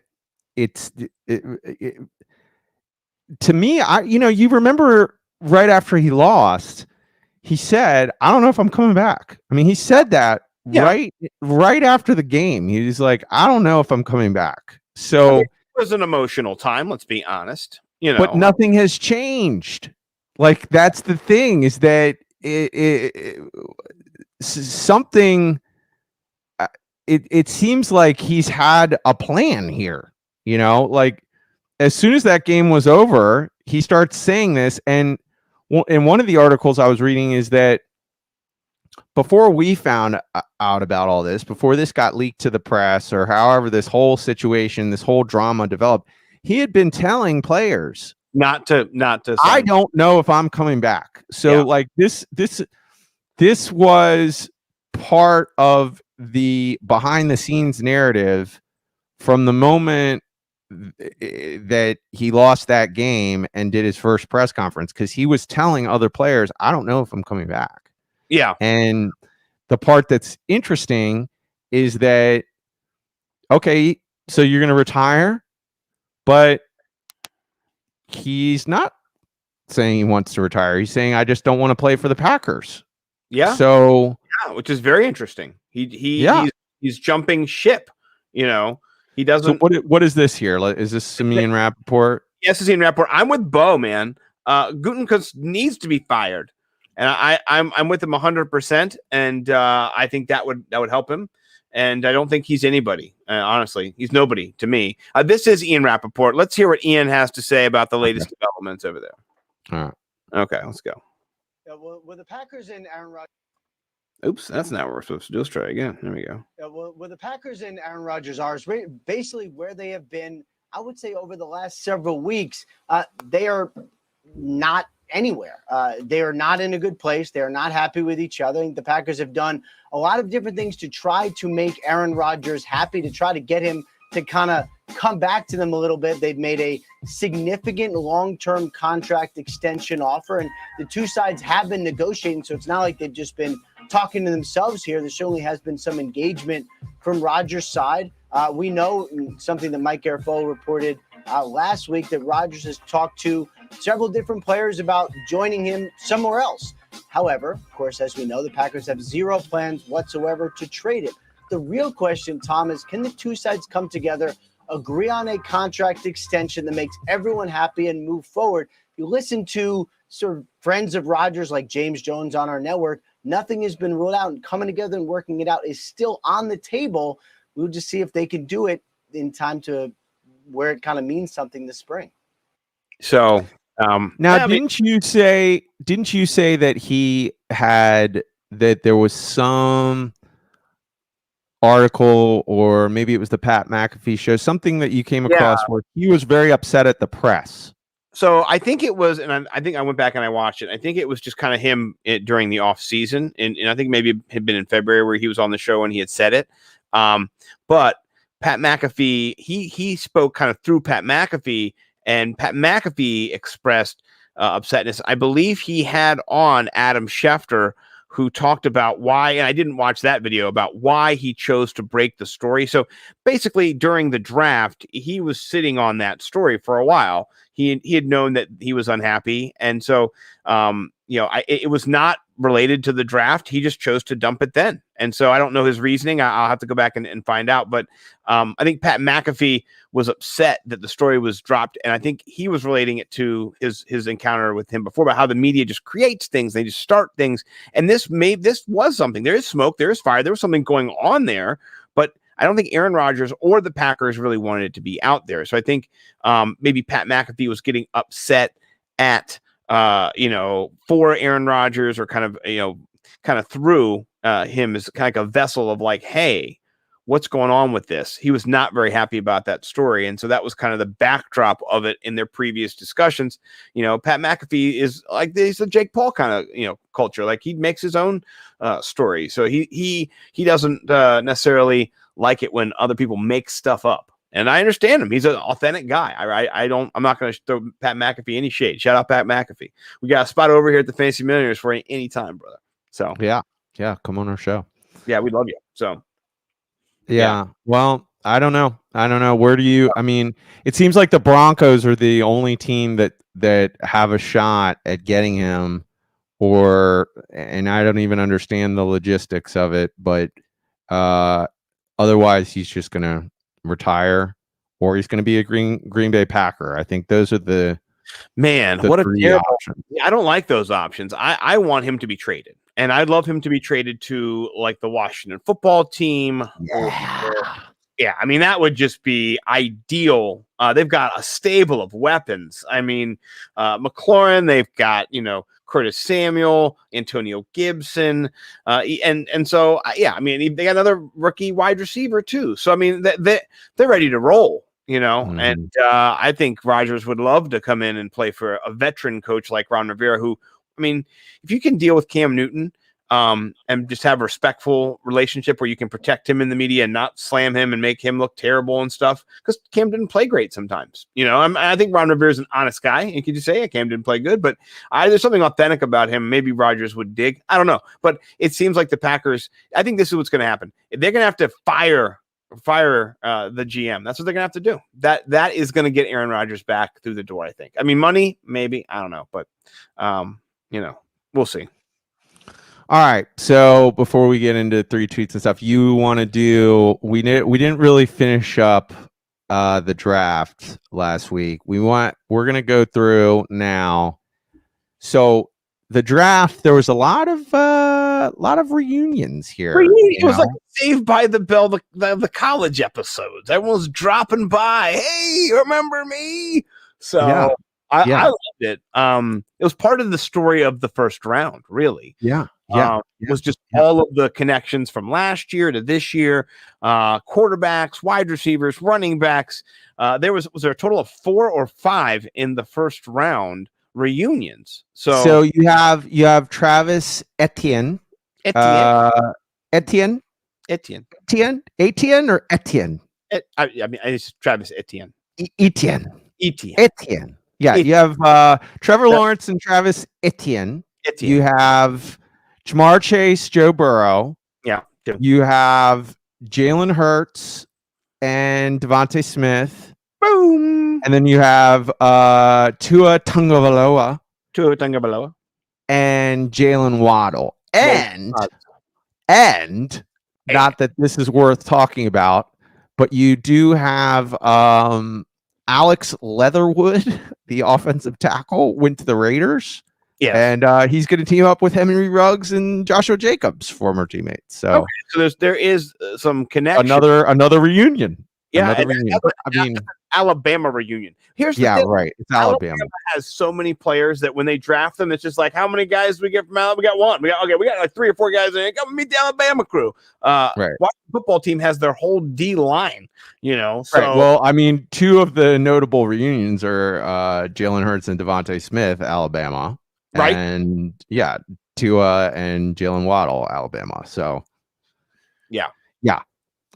to me, you remember right after he lost, he said, "I don't know if I'm coming back." I mean, he said that right after the game. He was like, "I don't know if I'm coming back." So it was an emotional time. Let's be honest. But nothing has changed. Like that's the thing is that something. It seems like he's had a plan here. Like as soon as that game was over, he starts saying this. And in one of the articles I was reading is that before we found out about all this, before this got leaked to the press or however this whole situation, this whole drama developed, he had been telling players not to I sign. don't know if I'm coming back. So like this was part of the behind the scenes narrative from the moment that he lost that game and did his first press conference, because he was telling other players, I don't know if I'm coming back. Yeah. And the part that's interesting is that, okay, so you're going to retire, but he's not saying he wants to retire. He's saying, I just don't want to play for the Packers. Yeah. So, which is very interesting. He's jumping ship, you know. He doesn't. So what is this here? Is this Simeon Rappaport? Yes, Simeon Rappaport. I'm with Bo, man. Gutekunst needs to be fired, and I'm with him 100%. And I think that would help him. And I don't think he's anybody. Honestly, he's nobody to me. This is Ian Rappaport. Let's hear what Ian has to say about the latest developments over there. All right. Okay, let's go. Yeah, well, with the Packers and Arron Rodgers. Oops, that's not what we're supposed to do. Let's try again. There we go. Yeah, well, the Packers and Arron Rodgers are basically where they have been, I would say, over the last several weeks. They are not anywhere. They are not in a good place. They are not happy with each other. I think the Packers have done a lot of different things to try to make Arron Rodgers happy, to try to get him to kind of come back to them a little bit. They've made a significant long-term contract extension offer, and the two sides have been negotiating. So it's not like they've just been talking to themselves here. There certainly has been some engagement from Rodgers' side. We know something that Mike Garafolo reported last week, that Rodgers has talked to several different players about joining him somewhere else. However, of course, as we know, the Packers have zero plans whatsoever to trade him. The real question, Tom, is can the two sides come together, agree on a contract extension that makes everyone happy, and move forward? You listen to sort of friends of Rodgers like James Jones on our network, nothing has been ruled out, and coming together and working it out is still on the table. We'll just see if they can do it in time to where it kind of means something this spring. So now, didn't you say that that there was some article, or maybe it was the Pat McAfee show, something that you came across where he was very upset at the press? So I think it was, and I think I went back and I watched it. I think it was just kind of him during the off season, and I think maybe it had been in February where he was on the show and he had said it. But Pat McAfee, he spoke kind of through Pat McAfee, and Pat McAfee expressed upsetness. I believe he had on Adam Schefter, who talked about why, and I didn't watch that video, about why he chose to break the story. So basically during the draft, he was sitting on that story for a while. He had known that he was unhappy. And so, it was not related to the draft. He just chose to dump it then. And so I don't know his reasoning. I'll have to go back and find out. But I think Pat McAfee was upset that the story was dropped. And I think he was relating it to his encounter with him before, about how the media just creates things. They just start things. And this was something. There is smoke. There is fire. There was something going on there. But I don't think Arron Rodgers or the Packers really wanted it to be out there. So I think maybe Pat McAfee was getting upset at, for Arron Rodgers, or kind of through him as kind of like a vessel of like, hey, what's going on with this? He was not very happy about that story. And so that was kind of the backdrop of it in their previous discussions. Pat McAfee is like, he's a Jake Paul kind of, culture. Like, he makes his own story. So he doesn't necessarily like it when other people make stuff up. And I understand him. He's an authentic guy. I'm not going to throw Pat McAfee any shade. Shout out Pat McAfee. We got a spot over here at the Fantasy Millionaires for any time, brother. So yeah, come on our show. Yeah, we love you. So yeah. Well, I don't know. Where do you? I mean, it seems like the Broncos are the only team that have a shot at getting him, and I don't even understand the logistics of it, but otherwise he's just going to retire, or he's going to be a Green Bay Packer. I think those are the what a terrible options. I don't like those options. I want him to be traded, and I'd love him to be traded to like the Washington football team. Yeah, I mean, that would just be ideal. They've got a stable of weapons. I mean, McLaurin, they've got, Curtis Samuel, Antonio Gibson. And so, I mean, they got another rookie wide receiver too. So, I mean, they're ready to roll. And I think Rodgers would love to come in and play for a veteran coach like Ron Rivera, who, I mean, if you can deal with Cam Newton and just have a respectful relationship where you can protect him in the media and not slam him and make him look terrible and stuff, because Cam didn't play great sometimes. I think Ron Rivera is an honest guy. And you could just say, yeah, Cam didn't play good, but there's something authentic about him. Maybe Rodgers would dig. I don't know. But it seems like the Packers, I think this is what's going to happen. They're going to have to fire the GM. That's what they're gonna have to do. That is gonna get Arron Rodgers back through the door, I think. I mean, money, maybe, I don't know, but we'll see. All right. So before we get into 3 tweets and stuff, you want to do? We didn't really finish up the draft last week. We're gonna go through now. So the draft, there was a lot of reunions here. It was like Saved by the Bell, the college episodes. Everyone's dropping by. Hey, remember me? So I loved it. It was part of the story of the first round, really. It was just all of the connections from last year to this year. Quarterbacks, wide receivers, running backs. Was there a total of 4 or 5 in the first round reunions? So you have Travis Etienne. Etienne or Etienne? It's Travis Etienne. Etienne. Yeah, you have Trevor Lawrence and Travis Etienne. You have Jamar Chase, Joe Burrow. Yeah. You have Jalen Hurts and Devontae Smith. Boom. And then you have Tua Tagovailoa. And Jalen Waddle. And not that this is worth talking about, but you do have Alex Leatherwood, the offensive tackle, went to the Raiders. Yeah, and he's going to team up with Henry Ruggs and Joshua Jacobs, former teammates. So there is some connection. Another reunion. Yeah, another reunion. I mean, Alabama reunion. Here's the thing. Right. It's Alabama has so many players that when they draft them, it's just like, how many guys do we get from Alabama? We got one. We got like 3 or 4 guys. And come meet the Alabama crew. Washington football team has their whole D line. So right. Well, I mean, 2 of the notable reunions are Jalen Hurts and Devontae Smith, Alabama. Right. And Tua and Jalen Waddle, Alabama. So yeah.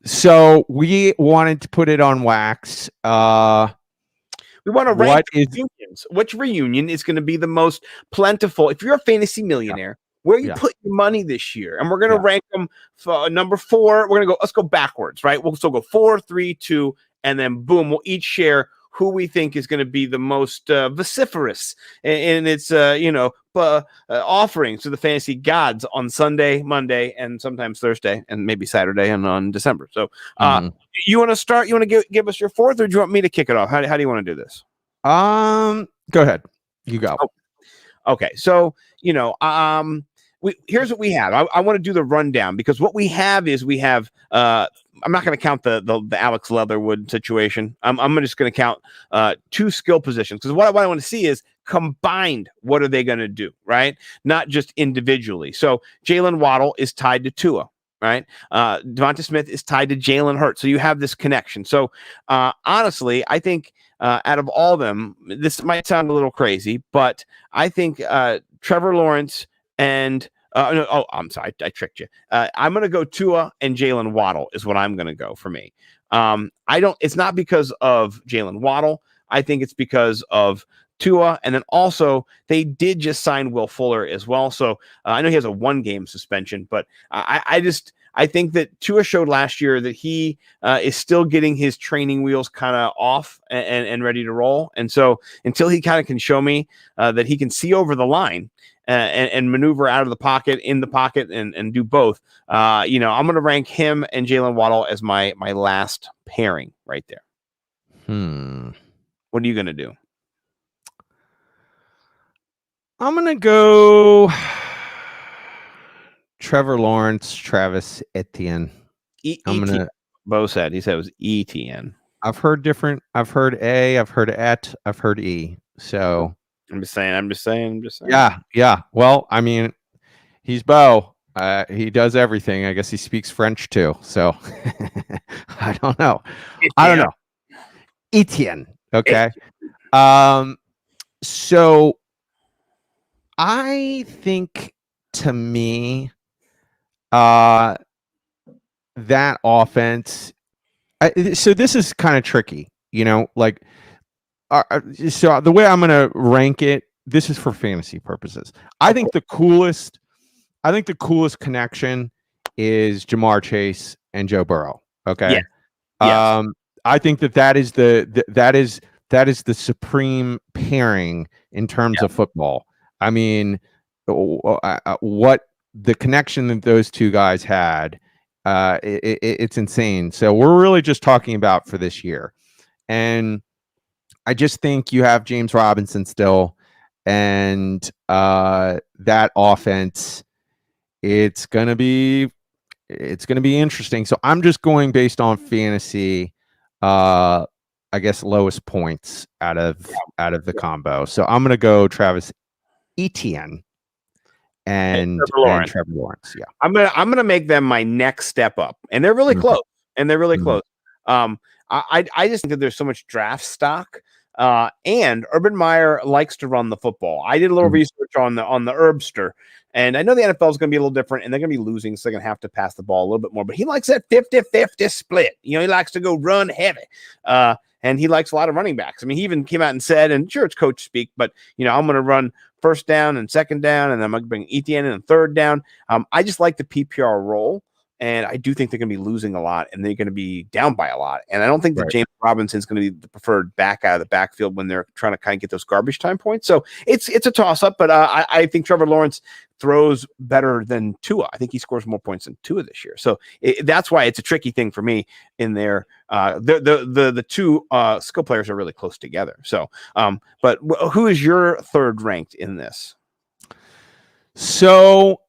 So we wanted to put it on wax. We want to rank reunions. Which reunion is going to be the most plentiful? If you're a fantasy millionaire, where you put your money this year? And we're going to rank them for number 4. Let's go backwards, right? We'll still go 4, 3, 2, and then boom, we'll each share who we think is going to be the most vociferous in its offerings to the fantasy gods on Sunday, Monday, and sometimes Thursday, and maybe Saturday and on December. So you want to start? You want to give us your 4th, or do you want me to kick it off? How do you want to do this? Go ahead. You go. Okay. So, here's what we have. I want to do the rundown, because what we have is I'm not going to count the Alex Leatherwood situation. I'm just going to count 2 skill positions, because what I want to see is combined. What are they going to do? Right. Not just individually. So Jalen Waddle is tied to Tua. Right. Devonta Smith is tied to Jalen Hurts. So you have this connection. So honestly, I think out of all of them, this might sound a little crazy, but I think Trevor Lawrence and I'm sorry, I tricked you. I'm going to go Tua and Jalen Waddle is what I'm going to go for me. It's not because of Jalen Waddle. I think it's because of Tua. And then also they did just sign Will Fuller as well. So I know he has a 1-game suspension, but I think that Tua showed last year that he is still getting his training wheels kind of off and ready to roll. And so until he kind of can show me that he can see over the line and maneuver out of the pocket, in the pocket, and do both, I'm going to rank him and Jalen Waddle as my last pairing right there. What are you going to do? I'm going to go Trevor Lawrence, Travis Etienne. Bo said. He said it was Etienne. I've heard different. I've heard A. I've heard Et. I've heard E. So I'm just saying. Yeah. Well, I mean, he's Bo. He does everything. I guess he speaks French too. So I don't know. Etienne. Okay. So I think, to me, that offense. So this is kind of tricky, like. So the way I'm going to rank it, this is for fantasy purposes. I think the coolest connection is Jamar Chase and Joe Burrow. Okay. Yeah. Yes. I think that is the supreme pairing in terms of football. I mean, what the connection that those two guys had, it's insane. So we're really just talking about for this year. And I just think you have James Robinson still, and that offense, it's gonna be interesting. So I'm just going based on fantasy. I guess lowest points out of the combo. So I'm gonna go Travis Etienne and Trevor Lawrence. Yeah, I'm gonna make them my next step up, and they're really close. Close. I just think that there's so much draft stock. And Urban Meyer likes to run the football. I did a little research on the Herbster, and I know the NFL is going to be a little different, and they're going to be losing, so they're going to have to pass the ball a little bit more. But he likes that 50-50 split. He likes to go run heavy, and he likes a lot of running backs. I mean, he even came out and said, and sure, it's coach speak, but I'm going to run first down and second down, and I'm going to bring Etienne in third down. I just like the PPR role. And I do think they're going to be losing a lot, and they're going to be down by a lot. And I don't think that James Robinson is going to be the preferred back out of the backfield when they're trying to kind of get those garbage time points. So it's a toss up, but I think Trevor Lawrence throws better than Tua. I think he scores more points than Tua this year. So that's why it's a tricky thing for me in there. The two skill players are really close together. So, but who is your third ranked in this? So,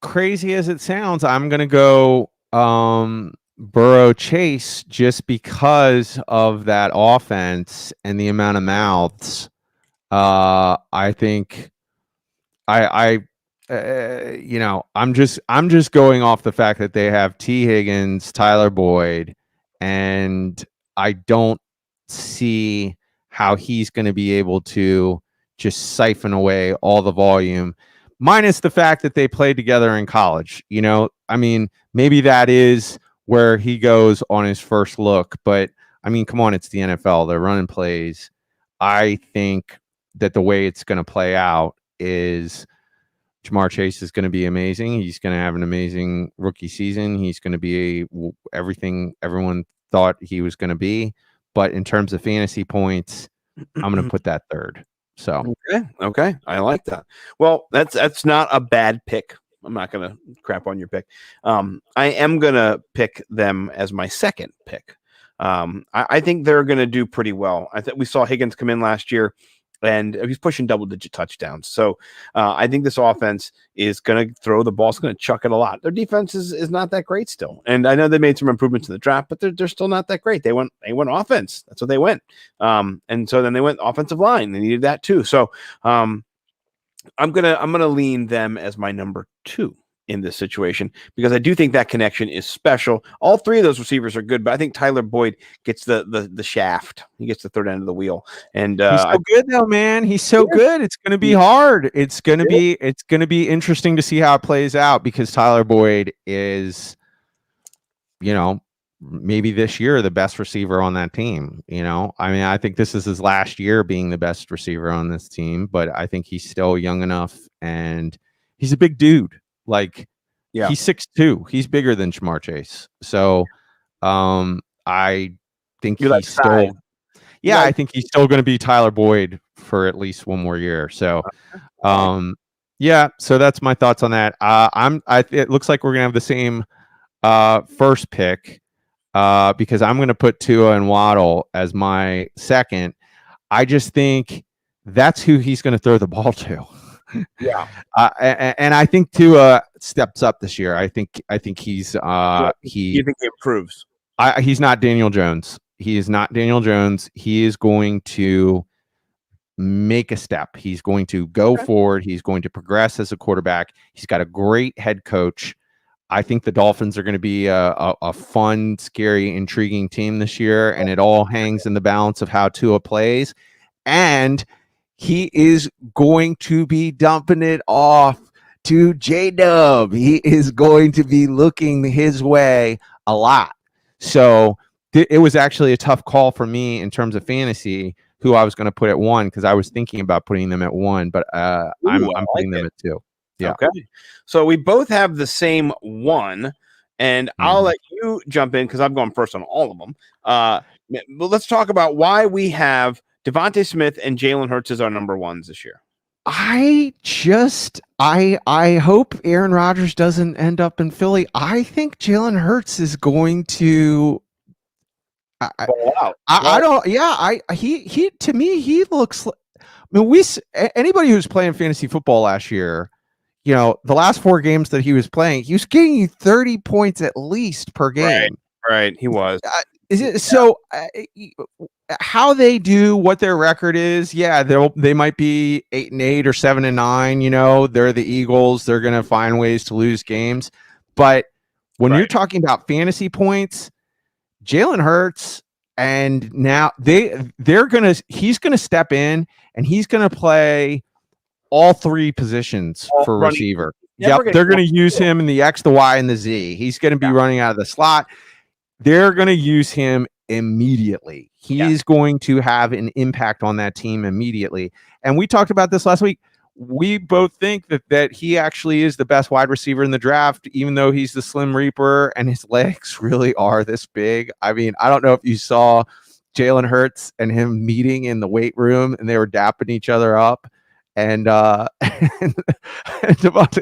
crazy as it sounds, I'm gonna go Burrow Chase just because of that offense and the amount of mouths. I think I'm just going off the fact that they have T. Higgins, Tyler Boyd, and I don't see how he's going to be able to just siphon away all the volume. Minus the fact that they played together in college. I mean, maybe that is where he goes on his first look. But, I mean, come on, it's the NFL. They're running plays. I think that the way it's going to play out is Jamar Chase is going to be amazing. He's going to have an amazing rookie season. He's going to be everything everyone thought he was going to be. But in terms of fantasy points, I'm going to put that third. So okay, I like that. Well, that's not a bad pick. I'm not gonna crap on your pick. I am gonna pick them as my second pick. I think they're gonna do pretty well. I think we saw Higgins come in last year, and he's pushing double-digit touchdowns. So I think this offense is going to throw the ball. It's going to chuck it a lot. Their defense is not that great still. And I know they made some improvements in the draft, but they're still not that great. They went offense. That's what they went. And so then they went offensive line. They needed that too. So I'm gonna lean them as my number 2 in this situation, because I do think that connection is special. All three of those receivers are good, but I think Tyler Boyd gets the shaft. He gets the third end of the wheel. And he's so good though, man. He's so good. It's going to be hard. It's going to be interesting to see how it plays out, because Tyler Boyd is, maybe this year the best receiver on that team. I mean, I think this is his last year being the best receiver on this team, but I think he's still young enough, and he's a big dude. He's 6'2". He's bigger than Jamar Chase. So I think he's still I think he's still going to be Tyler Boyd for at least one more year. So so that's my thoughts on that. It looks like we're going to have the same first pick, because I'm going to put Tua and Waddle as my second. I just think that's who he's going to throw the ball to. Yeah. And I think Tua steps up this year. I think he's you think he improves? He's not Daniel Jones. He is not Daniel Jones. He is going to make a step. He's going to go forward. He's going to progress as a quarterback. He's got a great head coach. I think the Dolphins are going to be a fun, scary, intriguing team this year, and it all hangs in the balance of how Tua plays. And he is going to be dumping it off to J-Dub. He is going to be looking his way a lot. So it was actually a tough call for me in terms of fantasy, who I was going to put at 1, because I was thinking about putting them at 1, but I'm putting them at 2. Yeah. Okay. So we both have the same 1, and I'll let you jump in because I'm going first on all of them. But let's talk about why we have Devontae Smith and Jalen Hurts as our number 1s this year. I hope Arron Rodgers doesn't end up in Philly. I think Jalen Hurts is going to. He to me, he looks like. I mean, anybody who's playing fantasy football last year, the last 4 games that he was playing, he was getting you 30 points at least per game. Right. He was. So how they do, what their record is, they might be 8-8 or 7-9. They're the Eagles. They're going to find ways to lose games. But when you're talking about fantasy points, Jalen Hurts, and now he's going to step in and he's going to play all 3 positions for receiver. They're going to use him in the X, the Y, and the Z. He's going to be running out of the slot. They're going to use him immediately. He's going to have an impact on that team immediately. And we talked about this last week. We both think that he actually is the best wide receiver in the draft, even though he's the Slim Reaper and his legs really are this big. I mean, I don't know if you saw Jalen Hurts and him meeting in the weight room and they were dapping each other up. And Devontae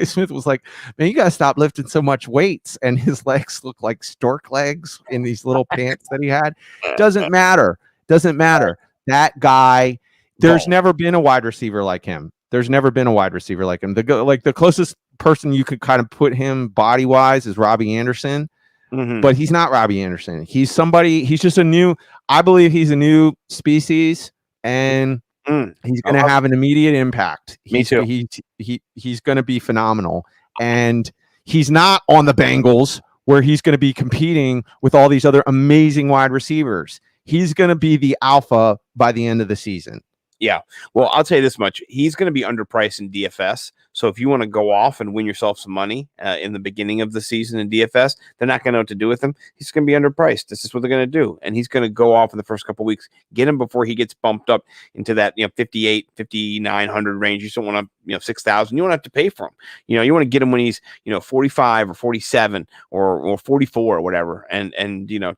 Smith was like, man, you got to stop lifting so much weights. And his legs look like stork legs in these little pants that he had. Doesn't matter. That guy, there's never been a wide receiver like him. The closest person you could kind of put him body wise is Robbie Anderson. But he's not Robbie Anderson. He's just I believe he's a new species, and he's going to have an immediate impact. Me too. He's going to be phenomenal. And he's not on the Bengals where he's going to be competing with all these other amazing wide receivers. He's going to be the alpha by the end of the season. Yeah. Well, I'll tell you this much. He's going to be underpriced in DFS. So if you want to go off and win yourself some money in the beginning of the season in DFS, they're not going to know what to do with him. He's going to be underpriced. This is what they're going to do. And he's going to go off in the first couple of weeks. Get him before he gets bumped up into that 58, 5,900 range. You just don't want to, 6,000. You don't have to pay for him. You want to get him when he's 45 or 47 or 44 or whatever, and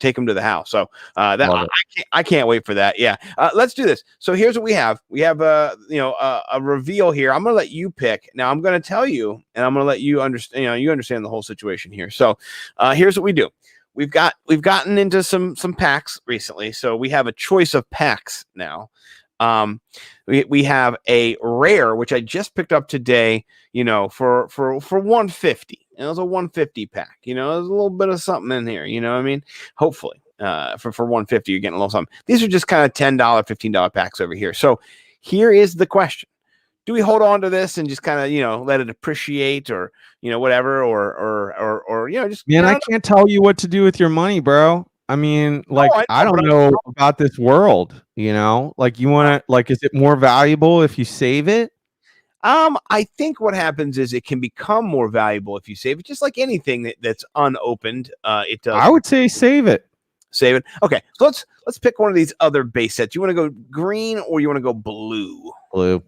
take him to the house. So I can't wait for that. Yeah. Let's do this. So here's what we have. We have a reveal here. I'm going to let you pick. Now I'm going to tell you, and I'm going to let you understand. You understand the whole situation here. So here's what we do. We've gotten into some packs recently, so we have a choice of packs now. We have a rare, which I just picked up today. For 150. And it was a 150 pack. There's a little bit of something in here. You know what I mean? Hopefully. For 150, you're getting a little something. These are just kind of $10, $15 packs over here. So here is the question. Do we hold on to this and just kind of, let it appreciate or, whatever, or just, man, I can't tell you what to do with your money, bro. I mean, I don't know about this world, you want to, is it more valuable if you save it? I think what happens is it can become more valuable if you save it, just like anything that's unopened. It does. I would say save it. Save it. Okay, so let's pick one of these other base sets. You want to go green or you want to go blue? Blue.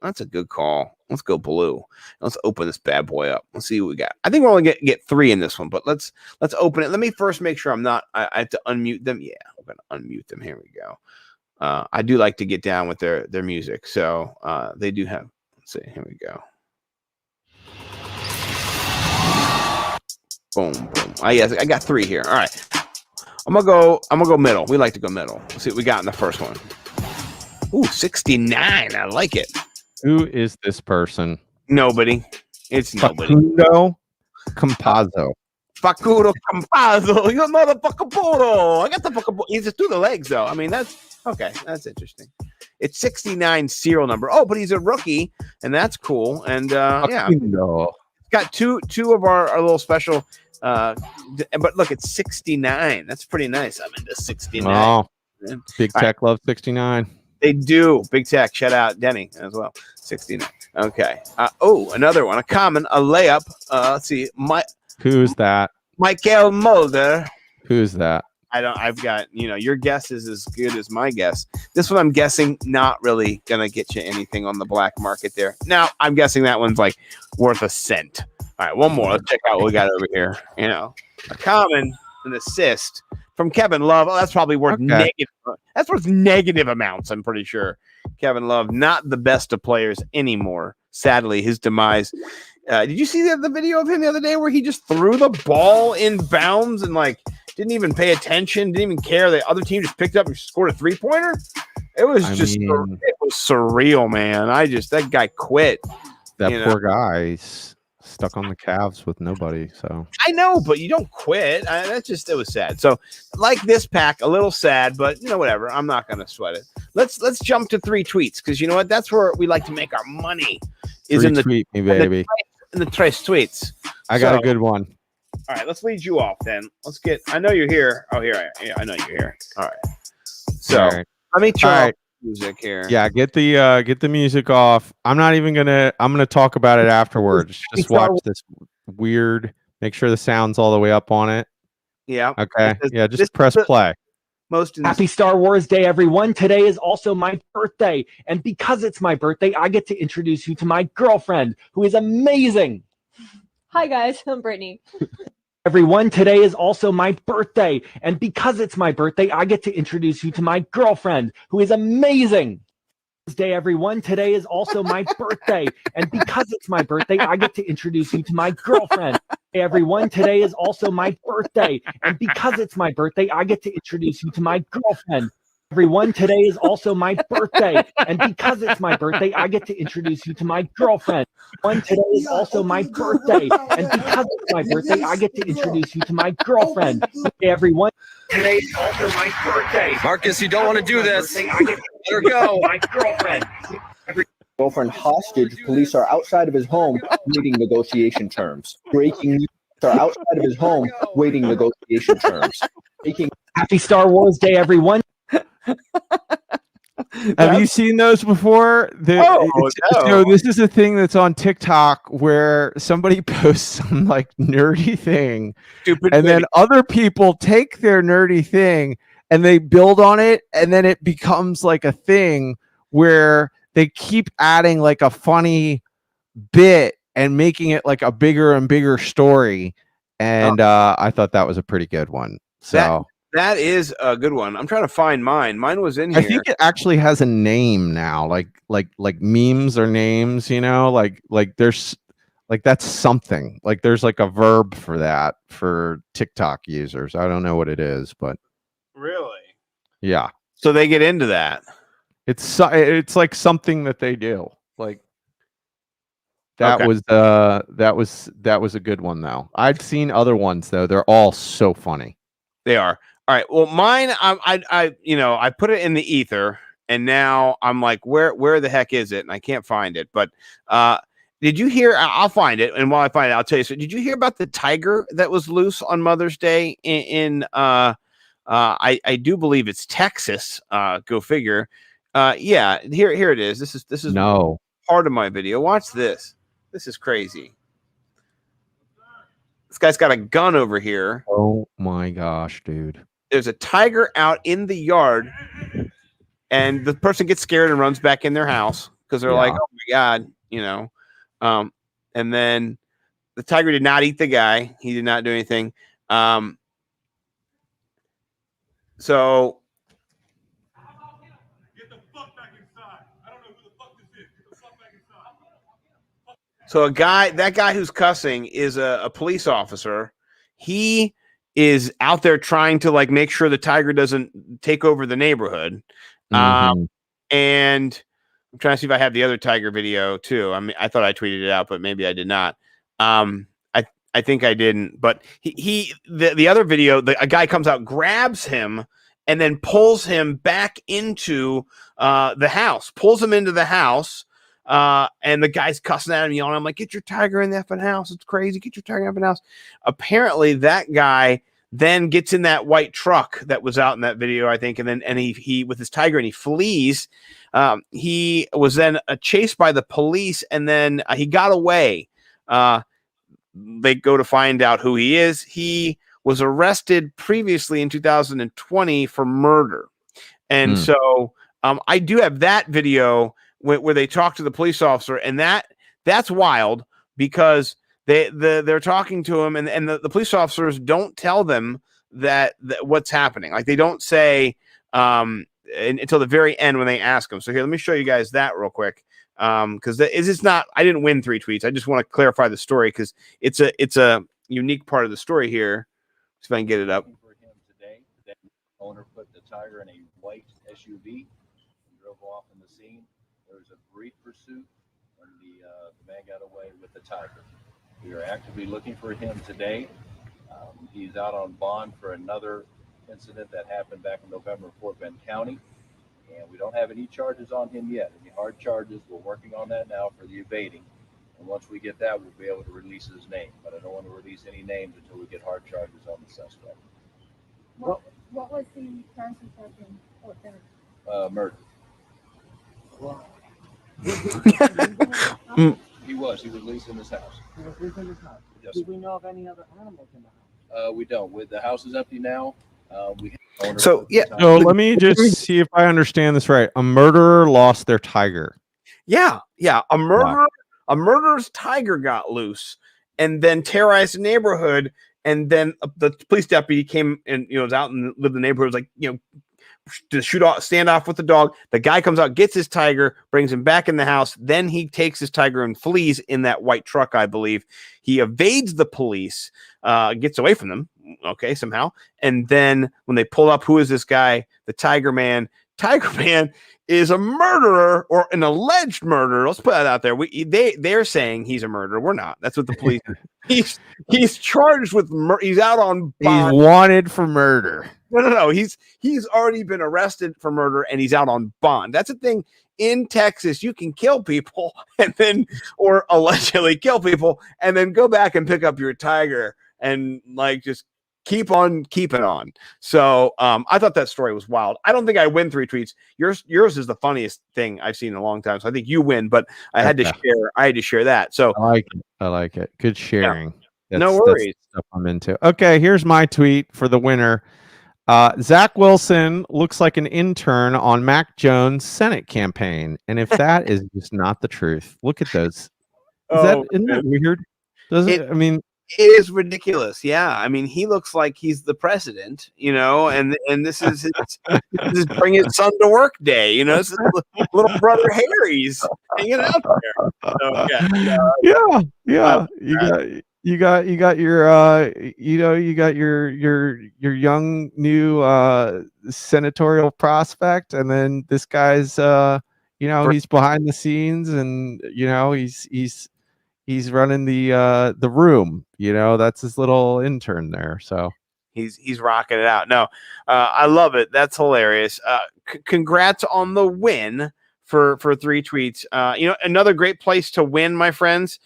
That's a good call. Let's go blue. Let's open this bad boy up. Let's see what we got. I think we're only get 3 in this one, but let's open it. Let me first make sure I have to unmute them. Yeah, we're gonna unmute them. Here we go. I do like to get down with their music, so they do have. Let's see. Here we go. Boom, boom. Yes, I got 3 here. All right. I'm gonna go middle. We like to go middle. Let's see what we got in the first one. Ooh, 69. I like it. Who is this person? Nobody. It's nobody. Facundo Campazzo. Facundo Campazzo. You motherfucker puro. I got the fucking. He's just through the legs though. I mean, that's okay. That's interesting. It's 69 serial number. Oh, but he's a rookie, and that's cool. And yeah, got two of our little special. But look, it's 69. That's pretty nice. I'm into 69. Oh, Big Tech love 69. They do. Big Tech. Shout out Denny as well. 69. Okay. Another one. A common. A layup. Let's see. Who's that? Michael Mulder. Who's that? I've got, your guess is as good as my guess. This one I'm guessing not really going to get you anything on the black market there. Now, I'm guessing that one's like worth a cent. All right, one more. Let's check out what we got over here. A common, an assist from Kevin Love. Oh, that's probably worth negative. That's worth negative amounts, I'm pretty sure. Kevin Love, not the best of players anymore. Sadly, his demise. Did you see the video of him the other day where he just threw the ball in bounds and didn't even pay attention, didn't even care? The other team just picked up and scored a 3-pointer. It was it was surreal, man. That guy quit. That poor guy's stuck on the Cavs with nobody. So I know, but you don't quit. It was sad. So like this pack, a little sad, but whatever. I'm not gonna sweat it. Let's jump to 3 tweets because you know what? That's where we like to make our money. Is in the tweet me, baby. In the trace tweets. I got a good one. All right, let's lead you off then. Let's get. I know you're here. Oh, here I know you're here. All right. So let me try music here. Yeah, get the music off. I'm gonna talk about it afterwards. Just watch this weird. Make sure the sound's all the way up on it. Yeah. Okay. Just press play. Happy Star Wars Day, everyone. Today is also my birthday. And because it's my birthday, I get to introduce you to my girlfriend, who is amazing. Hi, guys. I'm Brittany. Everyone, today is also my birthday. And because it's my birthday, I get to introduce you to my girlfriend, who is amazing. Day, everyone. Today is also my birthday. And because it's my birthday, I get to introduce you to my girlfriend. Hey, everyone. Today is also my birthday. And because it's my birthday, I get to introduce you to my girlfriend. Everyone, today is also my birthday. And because it's my birthday, I get to introduce you to my girlfriend. Today is also my birthday. And because it's my birthday, I get to introduce you to my girlfriend. Hey, everyone. Today is also my birthday. Marcus, you don't want to do this. Let her go. My girlfriend. Girlfriend hostage. Police are outside of his home waiting negotiation terms. Breaking news are outside of his home waiting negotiation terms. Happy Star Wars Day, everyone. Have you seen those before? So this is a thing that's on TikTok where somebody posts some nerdy thing, then other people take their nerdy thing and they build on it, and then it becomes like a thing where they keep adding a funny bit and making it a bigger and bigger story. And I thought that was a pretty good one. So that is a good one. I'm trying to find mine. Mine was in here. I think it actually has a name now. Like memes are names, there's that's something. There's a verb for that for TikTok users. I don't know what it is, but really? Yeah. So they get into that. It's like something that they do. That was a good one though. I've seen other ones though. They're all so funny. They are. All right. Well, mine, I put it in the ether, and now I'm like, where the heck is it? And I can't find it. But did you hear? I'll find it, and while I find it, I'll tell you. So, did you hear about the tiger that was loose on Mother's Day in I do believe it's Texas. Go figure. Yeah. Here it is. This is no part of my video. Watch this. This is crazy. This guy's got a gun over here. Oh my gosh, dude. There's a tiger out in the yard, and the person gets scared and runs back in their house because they're like, oh my God, and then the tiger did not eat the guy. He did not do anything. So get the fuck back inside. I don't know who the fuck this is. Get the fuck back inside. So that guy who's cussing is a police officer. He is out there trying to make sure the tiger doesn't take over the neighborhood. And I'm trying to see if I have the other tiger video too. I mean, I thought I tweeted it out, but maybe I did not. I think I didn't, but the other video, a guy comes out, grabs him, and then pulls him back into the house, pulls him into the house. And the guy's cussing at him, yelling, I'm like, get your tiger in the effing house. It's crazy. Get your tiger in the effing house. Apparently that guy then gets in that white truck that was out in that video, I think. And then, he with his tiger, and he flees. He was then chased by the police, and then he got away. They go to find out who he is. He was arrested previously in 2020 for murder. And so I do have that video where they talk to the police officer, and that's wild because they're talking to him, and the police officers don't tell them that what's happening. Like, they don't say until the very end when they ask him. So here, let me show you guys that real quick. Because it's not, I didn't win 3 tweets. I just want to clarify the story because it's a unique part of the story here. See if I can get it up. For him today, the owner put the tiger in a white SUV and drove off in the scene. There was a brief pursuit when the man got away with the tiger. We are actively looking for him today. He's out on bond for another incident that happened back in November in Fort Bend County. And we don't have any charges on him yet. Any hard charges. We're working on that now for the evading. And once we get that, we'll be able to release his name. But I don't want to release any names until we get hard charges on the suspect. What was the charges of him? Murder. He was leased in his house. He was leaving his house. Yes. Do we know of any other animals in the house? We don't. With the house is empty now. So let me just see if I understand this right. A murderer lost their tiger. Yeah. A murderer's tiger got loose and then terrorized the neighborhood. And then the police deputy came and was out and lived in the neighborhood. Was like, to stand off with the dog. The guy comes out, gets his tiger, brings him back in the house. Then he takes his tiger and flees in that white truck, I believe. He evades the police, gets away from them. Okay, somehow. And then when they pull up, who is this guy? The Tiger Man. Tiger Man is a murderer or an alleged murderer. Let's put that out there. They're saying he's a murderer. We're not. That's what the police. he's charged with he's out on bond. He's wanted for murder. No. He's already been arrested for murder and he's out on bond. That's the thing. In Texas, you can kill people or allegedly kill people and then go back and pick up your tiger and just keep on keeping on. So I thought that story was wild. I don't think I win 3 tweets. Yours is the funniest thing I've seen in a long time. So I think you win, but I had to share that. So I like it. Good sharing. Yeah. No worries. That's stuff I'm into. Okay, here's my tweet for the winner. Zach Wilson looks like an intern on Mac Jones' Senate campaign. And if that is just not the truth, look at those. Isn't that weird? It is ridiculous. Yeah. I mean, he looks like he's the president, and this is his bring his son to work day. This is little brother Harry's hanging out there. So, yeah. You got your young new senatorial prospect, and then this guy's he's behind the scenes, and he's running the room. That's his little intern there. So he's rocking it out. No, I love it. That's hilarious. Congrats on the win for 3 tweets. Another great place to win, my friends,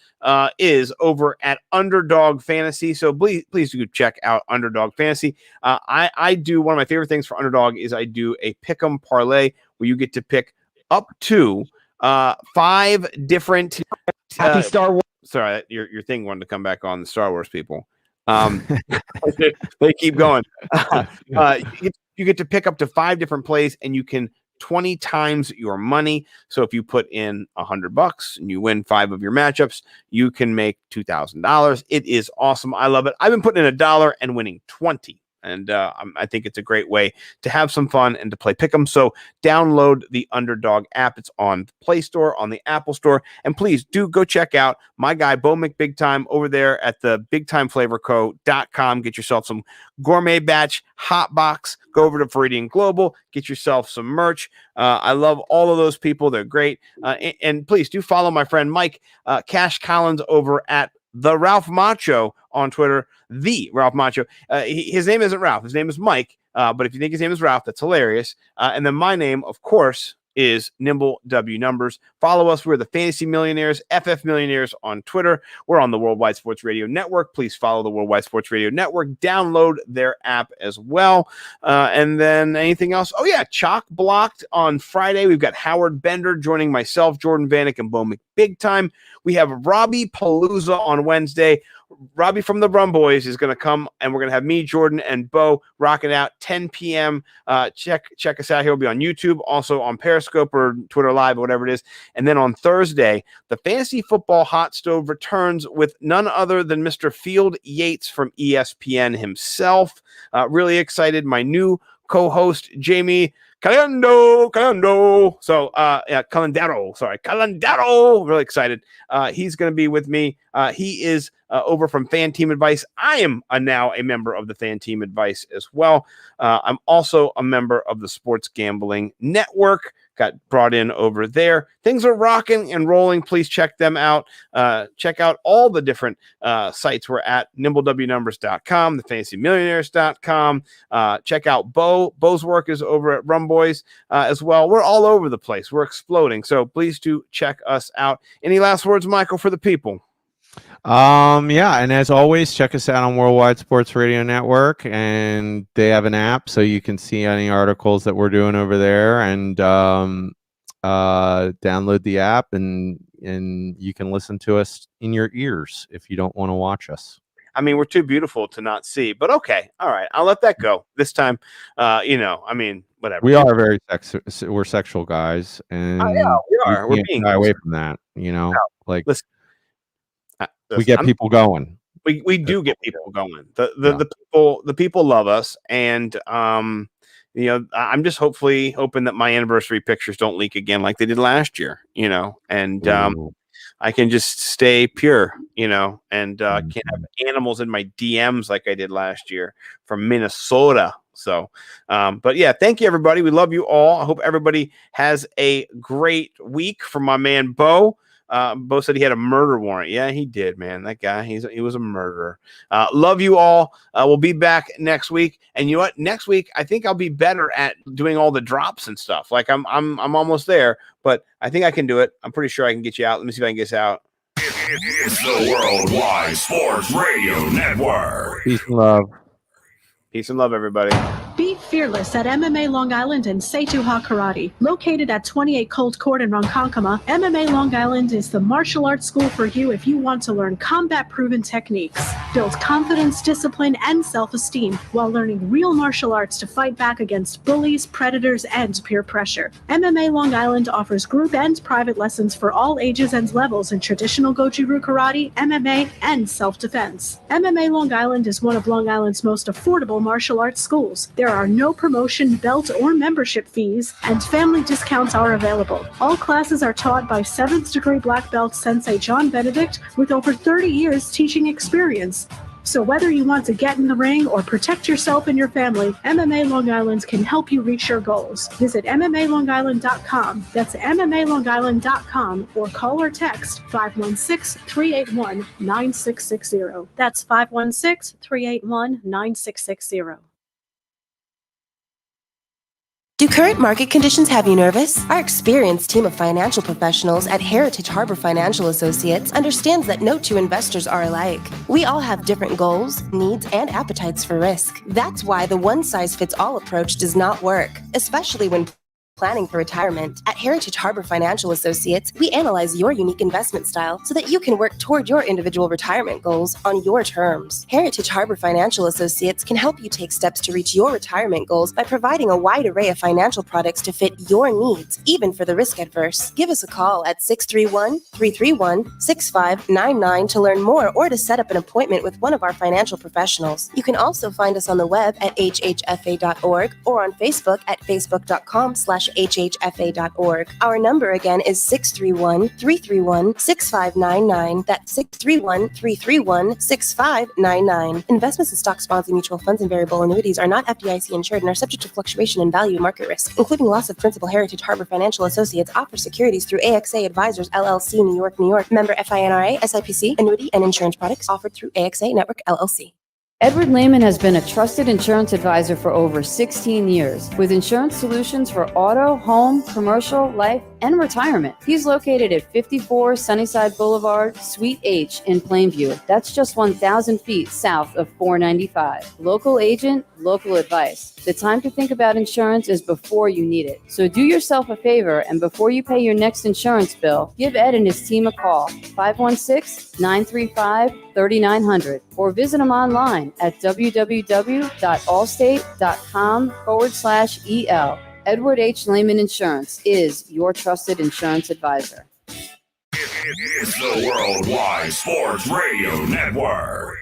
is over at Underdog Fantasy. So please do check out Underdog Fantasy. I do one of my favorite things for Underdog is I do a pick'em parlay where you get to pick up to 5 different Happy Star Wars. Sorry, your thing wanted to come back on, the Star Wars people. They keep going. You get to pick up to 5 different plays, and you can 20 times your money. So if you put in $100 and you win 5 of your matchups, you can make $2,000. It is awesome. I love it. I've been putting in $1 and winning 20. And I think it's a great way to have some fun and to play Pick'em. So download the Underdog app. It's on the Play Store, on the Apple Store. And please do go check out my guy, Bo McBigtime, over there at the BigTimeFlavorCo.com. Get yourself some gourmet batch hot box. Go over to Viridian Global. Get yourself some merch. I love all of those people. They're great. And please do follow my friend Mike Cash Collins over at The Ralph Macho on Twitter, the Ralph Macho. His name isn't Ralph. His name is Mike. But if you think his name is Ralph, that's hilarious. And then my name, of course, is Nimble W Numbers. Follow us. We're the Fantasy Millionaires, FF Millionaires on Twitter. We're on the Worldwide Sports Radio Network. Please follow the Worldwide Sports Radio Network. Download their app as well. And then anything else? Oh, yeah. Chalk Blocked on Friday. We've got Howard Bender joining myself, Jordan Vanek, and Bo McBig Time. We have Robbie Palooza on Wednesday. Robbie from the Rum Boys is going to come, and we're going to have me, Jordan, and Bo rocking out 10 p.m. Check us out here. We'll be on YouTube, also on Periscope or Twitter Live, or whatever it is. And then on Thursday, the Fantasy Football Hot Stove returns with none other than Mr. Field Yates from ESPN himself. Really excited. My new co-host, Jamie Calendaro. So, Calendaro. Really excited. He's going to be with me. He is over from Fan Team Advice. I am now a member of the Fan Team Advice as well. I'm also a member of the Sports Gambling Network. Got brought in over there. Things are rocking and rolling. Please check them out. Check out all the different sites we're at. NimbleWNumbers.com, thefantasymillionaires.com. Check out Bo. Bo's work is over at Rum Boys as well. We're all over the place. We're exploding. So please do check us out. Any last words, Michael, for the people? Yeah, and as always, check us out on Worldwide Sports Radio Network, and they have an app so you can see any articles that we're doing over there, and download the app, and you can listen to us in your ears if you don't want to watch us. I mean, we're too beautiful to not see, but okay. All right. I'll let that go this time. Whatever. We are very we're sexual guys, and yeah, we are. We're being shy away from that, like listen, we get people going. We do get people going. The people love us, and I'm just hoping that my anniversary pictures don't leak again like they did last year, and I can just stay pure, and can't have animals in my DMs like I did last year from Minnesota. So, but yeah, thank you, everybody. We love you all. I hope everybody has a great week. From my man, Bo. Bo said he had a murder warrant. Yeah, he did, man. That guy, he was a murderer. Love you all. We'll be back next week. And you know what? Next week, I think I'll be better at doing all the drops and stuff. Like I'm almost there, but I think I can do it. I'm pretty sure I can get you out. Let me see if I can get us out. It's the Worldwide Sports Radio Network. Peace and love. Peace and love, everybody. Be fearless at MMA Long Island and Seituha Karate. Located at 28 Colt Court in Ronkonkoma, MMA Long Island is the martial arts school for you if you want to learn combat-proven techniques, build confidence, discipline, and self-esteem while learning real martial arts to fight back against bullies, predators, and peer pressure. MMA Long Island offers group and private lessons for all ages and levels in traditional Goju-Ryu Karate, MMA, and self-defense. MMA Long Island is one of Long Island's most affordable martial arts schools. There are no promotion, belt, or membership fees, and family discounts are available. All classes are taught by 7th degree black belt Sensei John Benedict with over 30 years teaching experience. So whether you want to get in the ring or protect yourself and your family, MMA Long Island can help you reach your goals. Visit MMALongIsland.com. That's MMALongIsland.com, or call or text 516-381-9660. That's 516-381-9660. Do current market conditions have you nervous? Our experienced team of financial professionals at Heritage Harbor Financial Associates understands that no two investors are alike. We all have different goals, needs, and appetites for risk. That's why the one-size-fits-all approach does not work, especially when planning for retirement. At Heritage Harbor Financial Associates, we analyze your unique investment style so that you can work toward your individual retirement goals on your terms. Heritage Harbor Financial Associates can help you take steps to reach your retirement goals by providing a wide array of financial products to fit your needs, even for the risk adverse. Give us a call at 631-331-6599 to learn more or to set up an appointment with one of our financial professionals. You can also find us on the web at hhfa.org or on Facebook at facebook.com/hhfa.org. Our number again is 631-331-6599. That's 631-331-6599. Investments in stocks, bonds, and mutual funds and variable annuities are not FDIC insured and are subject to fluctuation in value and market risk, including loss of principal. Heritage Harbor Financial Associates offers securities through AXA Advisors LLC, New York, New York. Member FINRA, SIPC, annuity and insurance products offered through AXA Network LLC. Edward Lehman has been a trusted insurance advisor for over 16 years with insurance solutions for auto, home, commercial, life, and retirement. He's located at 54 Sunnyside Boulevard, Suite H in Plainview. That's just 1,000 feet south of 495. Local agent, local advice. The time to think about insurance is before you need it. So do yourself a favor, and before you pay your next insurance bill, give Ed and his team a call, 516-935-3900, or visit them online at www.allstate.com/EL. Edward H. Lehman Insurance is your trusted insurance advisor. It's the Worldwide Sports Radio Network.